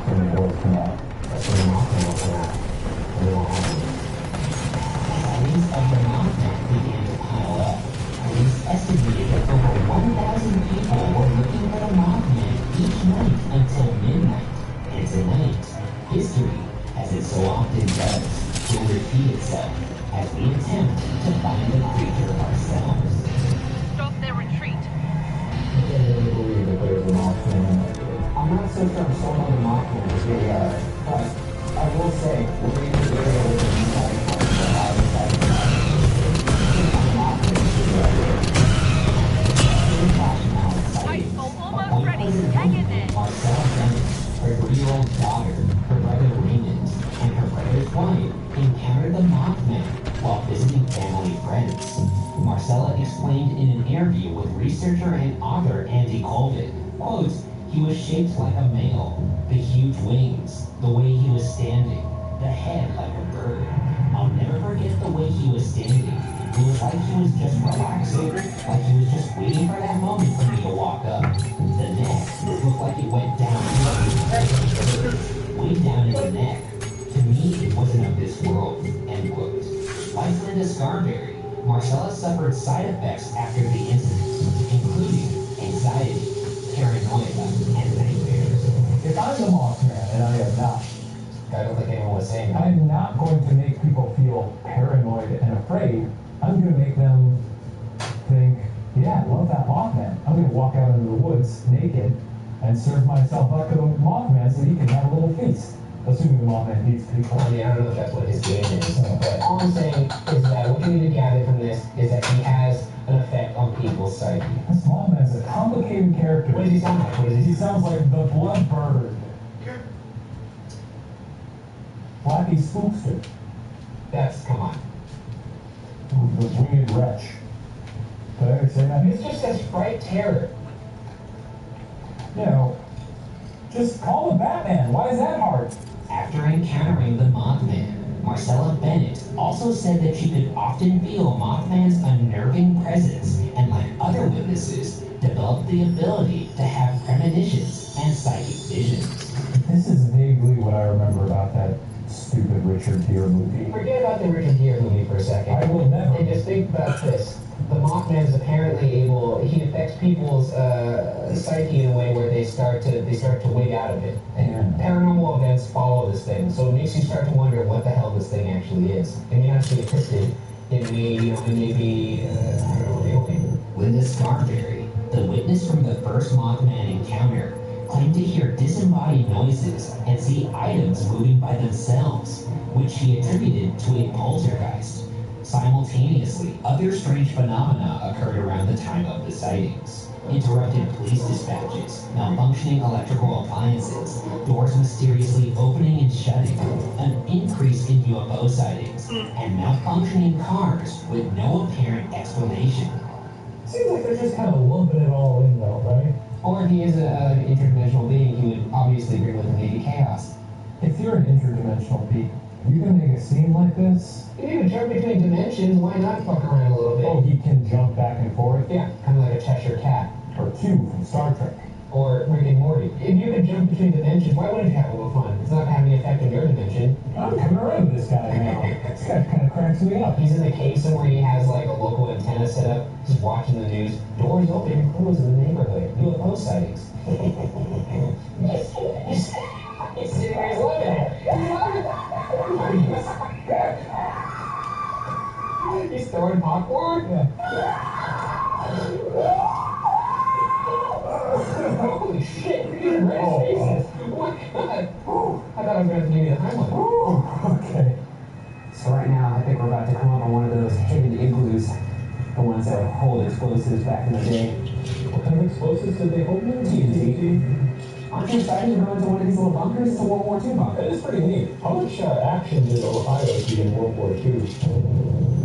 when the doors come out. That's when the Mothman will come out. And it won't happen. Sightings of the Mothman began to pile up. Police estimated that over 1,000 people were looking for the Mothman each night until midnight. And tonight, history, as it so often does, will repeat itself as we attempt to find the creature ourselves. Stop their retreat. I can't really believe that there's a Mothman. I'm not so sure I'm sold on the Mothman as really are, but I will say, we're in the area where the inside part of the house is like the Mothman is right here. Titanfall almost ready. Hang in there. Marcella Bennett, her 3-year-old daughter, her brother Raymond, and her brother's wife encountered the Mothman while visiting family and friends. Marcella explained in an interview with researcher and author Andy Colvin, quote, "He was shaped like a male, the huge wings, the way he was standing, the head like a bird. I'll never forget the way he was standing. It was like he was just relaxing, like he was just waiting for that moment for me to walk up. The neck looked like it went down, way down in the neck. To me, it wasn't of this world," end quote. Like Linda Scarberry, Marcella suffered side effects after the incident, including anxiety, paranoia, and nightmares. If I'm the Mothman, and I am not, I don't think anyone was saying that. I'm not going to make people feel paranoid and afraid. I'm going to make them think, yeah, I love that Mothman. I'm going to walk out into the woods naked and serve myself up to the Mothman so he can have a little feast. Assuming the Mothman beats people. I mean, I don't know if that's what his game is, but all I'm saying is that what you need to gather from this is that he has an effect on people's psyche. This Mothman's a complicated character. What does he sound like? What does He sounds like the Blood Bird. Blackie Spookster. Come on. The Winged Wretch. Did I ever say that? It's just says fright terror. You know, just call him Batman. Why is that hard? After encountering the Mothman, Marcella Bennett also said that she could often feel Mothman's unnerving presence and, like other witnesses, developed the ability to have premonitions and psychic visions. This is vaguely what I remember about that stupid Richard Gere movie. Forget about the Richard Gere movie for a second. I will never. And just think about this. The Mothman is apparently he affects people's psyche in a way where they start to wig out of it. And paranormal events follow this thing. So it makes you start to wonder what the hell this thing actually is. It may not be autistic. It may be, I don't know, real thing. Linda Scarberry, the witness from the first Mothman encounter, claimed to hear disembodied noises and see items moving by themselves, which she attributed to a poltergeist. Simultaneously, other strange phenomena occurred around the time of the sightings. Interrupted police dispatches, malfunctioning electrical appliances, doors mysteriously opening and shutting, an increase in UFO sightings, and malfunctioning cars with no apparent explanation. Seems like they're just kind of lumping it all in, though, right? Or if he is an interdimensional being, he would obviously bring with him maybe chaos. If you're an interdimensional being, you can make a scene like this. If you can jump between dimensions, why not fuck around a little bit? Oh, he can jump back and forth? Yeah, kind of like a Cheshire Cat. Or Q from Star Trek. Or Rick and Morty. If you can jump between dimensions, why wouldn't you have a little fun? It's not having any effect on your dimension. I'm coming around with this guy now. This guy kind of cracks me up. He's in the case somewhere he has like a local antenna set up, just watching the news. Doors open and closed in the neighborhood. UFO sightings. He's sitting there, he's loving it. He's throwing popcorn? Holy shit, you're getting red faces. Oh my god. I thought I was going to give you the high one. Okay. So right now, I think we're about to come up on one of those hidden igloos. The ones that hold explosives back in the day. What kind of explosives did they hold in? TNT. Aren't you excited to go into one of these little bunkers? It's a World War II bunker. That is pretty neat. How much action did Ohio see in World War II?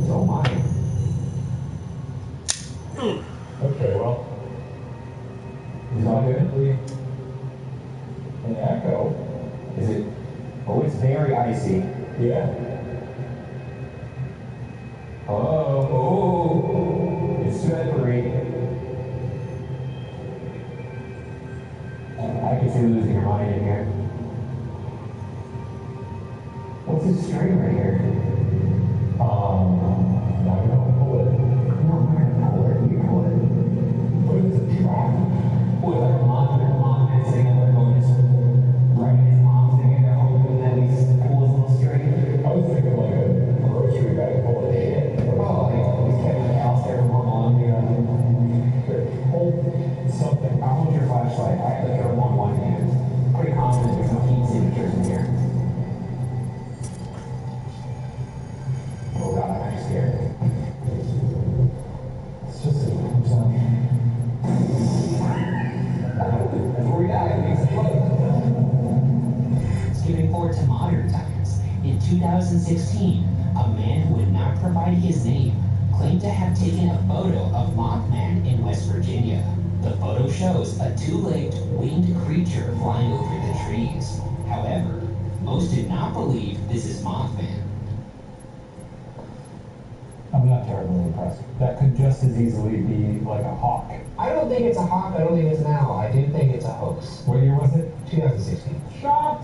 Oh my. Okay, well. Is all good? An echo? Is it? Oh, it's very icy. Yeah. Hello? Oh, it's slippery. I can see you losing your mind in here. What's this string right here? I'm not gonna pull it. No, we're gonna pull it. You pull it. What is it? Trap? What, like a Mothman sitting in there going, just rubbing his palms together, hoping that he pulls a little string? I was thinking like a grocery bag full of shit. Oh, like he's kept the house there for long, you know. Hold something. I'll hold your flashlight. I have the camera on one hand. Pretty confident there's no heat signatures in here. Oh god, I'm actually scared. It's just a sound. That's where we die. Skipping forward to modern times, in 2016, a man who would not provide his name claimed to have taken a photo of Mothman in West Virginia. The photo shows a two-legged, winged creature flying over the trees. However, most do not believe this is Mothman. I'm not terribly impressed. That could just as easily be like a hawk. I don't think it's a hawk. I don't think it's an owl. I do think it's a hoax. What year was it? 2016. Shot!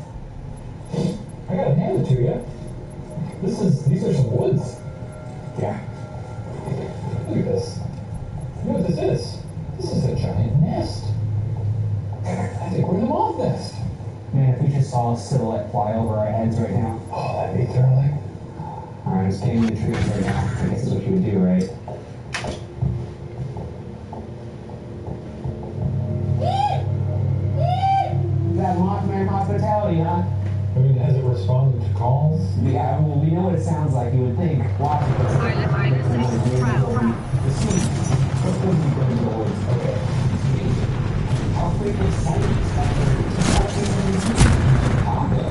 I gotta hand it to you. These are some woods. Yeah. Look at this. You know what this is? This is a giant nest. I think we're in the moth nest. Man, if we just saw a silhouette fly over our heads right now. Oh, that'd be thrilling. Alright, I'm scanning the trees right now. I guess that's what you would do, right? Is that Mothman hospitality, huh? I mean, has it responded to calls? Yeah, well, we know what it sounds like. You would think. Watch it. Alright, let's make this safe and proud. The scene. Let's go deep into the woods. Okay. Outbreak of sightings Chicago.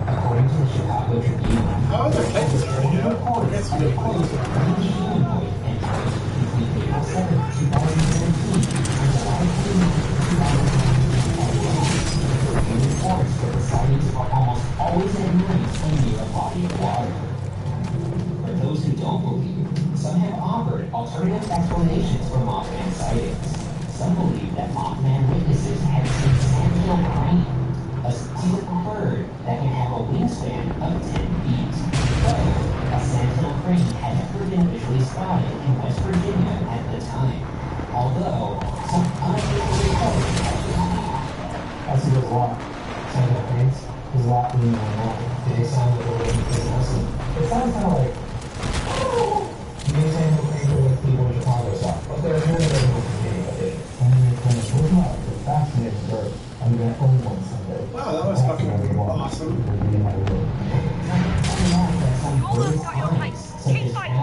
According to the Chicago Tribune, How are the Titans already out? That's good. April 7th, 2017, and July 29th, 2019. Reports that the sightings are almost always at night and near a body of water. For those who don't believe, some have offered alternative explanations for Mothman sightings. Some believe that Mothman witnesses have seen sentinel crane, a secret bird that can have a wingspan of 10 feet. Though, a sentinel crane had never been officially spotted in West Virginia at the time. Although, some unofficial reports have been made. That's a good lot. Sentinel cranes? There's a lot in the Did it sound like a little bit awesome? It sounds kind of like, maybe sentinel cranes are what people in Chicago saw. But there's none of them in Virginia, I think. It's a fascinating bird. I'm going to own one someday. Wow, that was fucking awesome. You almost got your heights. Keep fighting.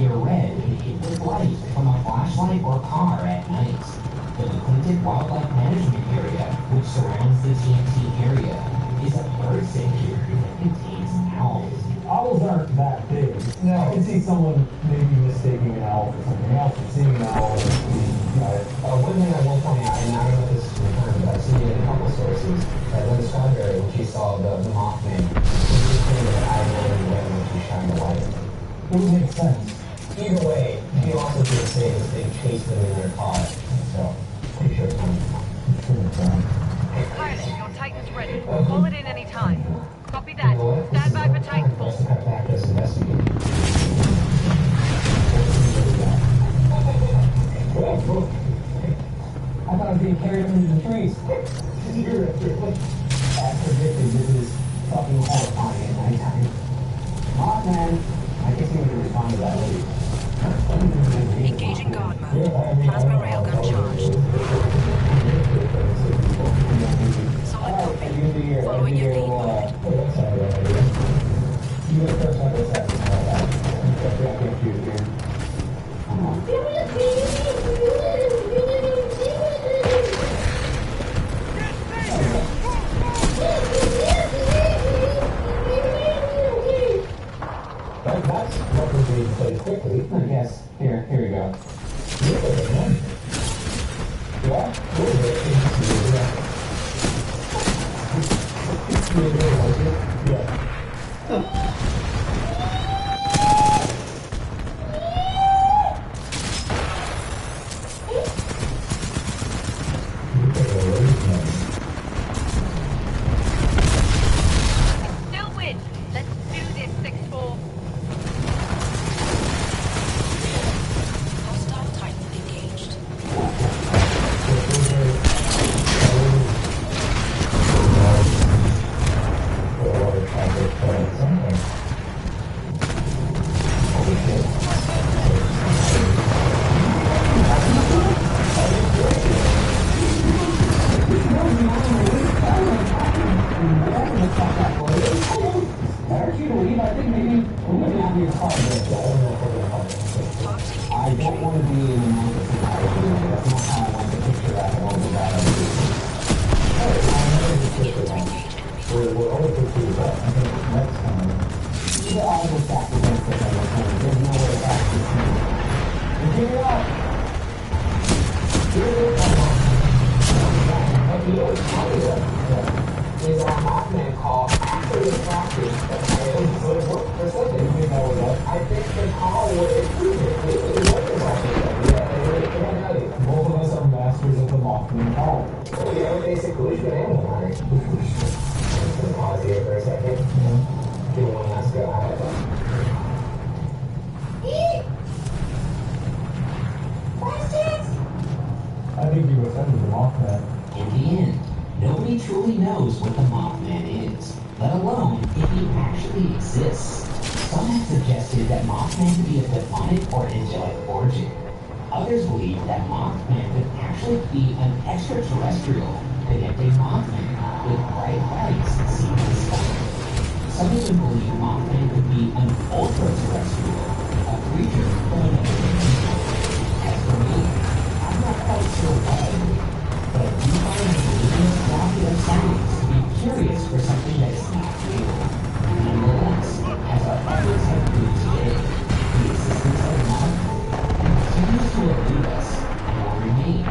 Hear red and hit with light from a flashlight or car at night. The McClintock Wildlife Management Area, which surrounds the TNT area, is a bird sanctuary that contains owls. Owls aren't that big. Now, I can see someone maybe mistaking an owl for something else and seeing an owl as being, One thing I will point out, and I don't know if this is confirmed, but I've seen it in a couple sources, that Linda Strawberry, when she saw the Mothman, she was saying that I know the way when she shined the light. it would make sense. Either way, he also did say that they chased them in their car, so pretty sure it's coming. Pilot, your Titan's ready. Call it in any time. Copy that. Stand by for Titanfall. To cut back this investigate. I thought I was being carried up into the trees. As predicted, this is fucking horrifying at nighttime. Mothman, I guess you need to respond to that later. Engaging guard mode. Plasma railgun charged. Solid copy. Following your lead, Lloyd. You go first, like I said. I can't choose here. That's what we're being played quickly. I guess. Here we go. Still win. Let's do this, 6-4. Hostile Titan engaged. I don't want to be in the mountains. That's not how I want to picture that at all. We're only supposed to do that. I think next time. These are all the sacrifices that I was saying. There's no way back to this thing. And figure it out. But you know what's funny though? Is our Mothman call actually attracted the coyotes? So it worked for a second. I think the call would improve it. It worked Both of us are masters of the Mothman call. Yeah, basically, we should animal hunting. Just pause here for a second. Give one last go at it. I think you offended the Mothman. In the end, nobody truly knows what the Mothman is, let alone if he actually exists. Some have suggested that Mothman could be of demonic or angelic origin. Others believe that Mothman could actually be an extraterrestrial connecting Mothman with bright lights seen in the sky. Some even believe Mothman could be an ultra-terrestrial, a creature from another dimension. As for me, I'm not quite sure what I believe, but I do find the religious popular science to be curious for something that is not real. Nonetheless, as our efforts have proved today, the existence of Mothman continues to elude us and will remain.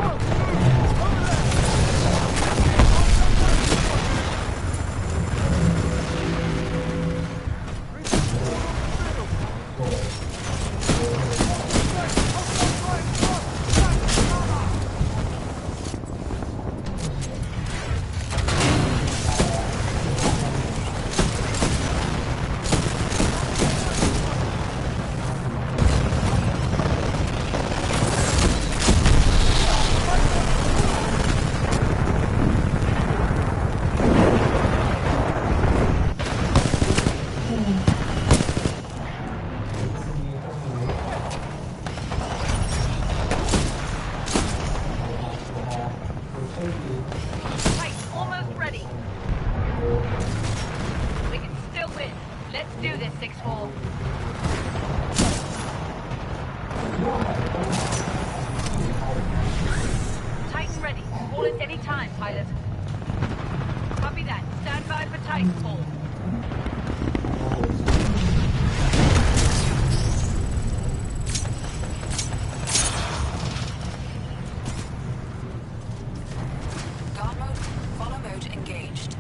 Right, almost ready. We can still win. Let's do this, 6-4. Titan ready. Call it any time, pilot. Copy that. Stand by for Titanfall. Guard mode, follow mode engaged.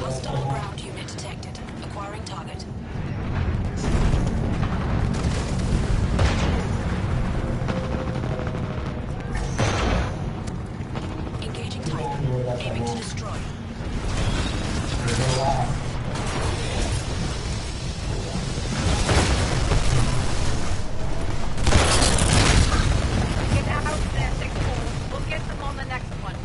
Hostile ground unit detected. Acquiring target. Engaging Titan. Aiming to destroy. Get out there, 6-4. We'll get them on the next one.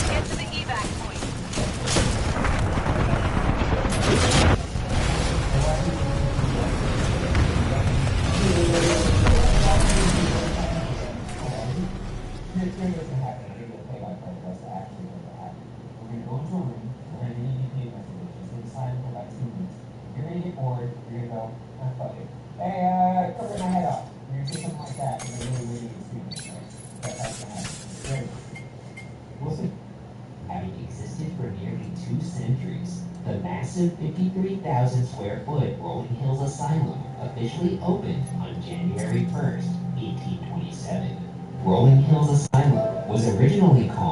Get to the evac point. Here's what's gonna happen. I'm gonna do a play-by-play for us to actually know what happened. We're gonna go into a room. We're gonna do EVP messages. Just gonna sign for about 2 minutes. You're gonna get bored. You're gonna go, fuck it. Hey, cover my head off. You're gonna say something like that, and then really get stupid, right? That's gonna happen. Great. We'll see. Having existed for nearly 2 centuries, the massive 53,000 square foot Rolling Hills Asylum officially opened on January 1st, 1827. Rolling Hills Asylum was originally called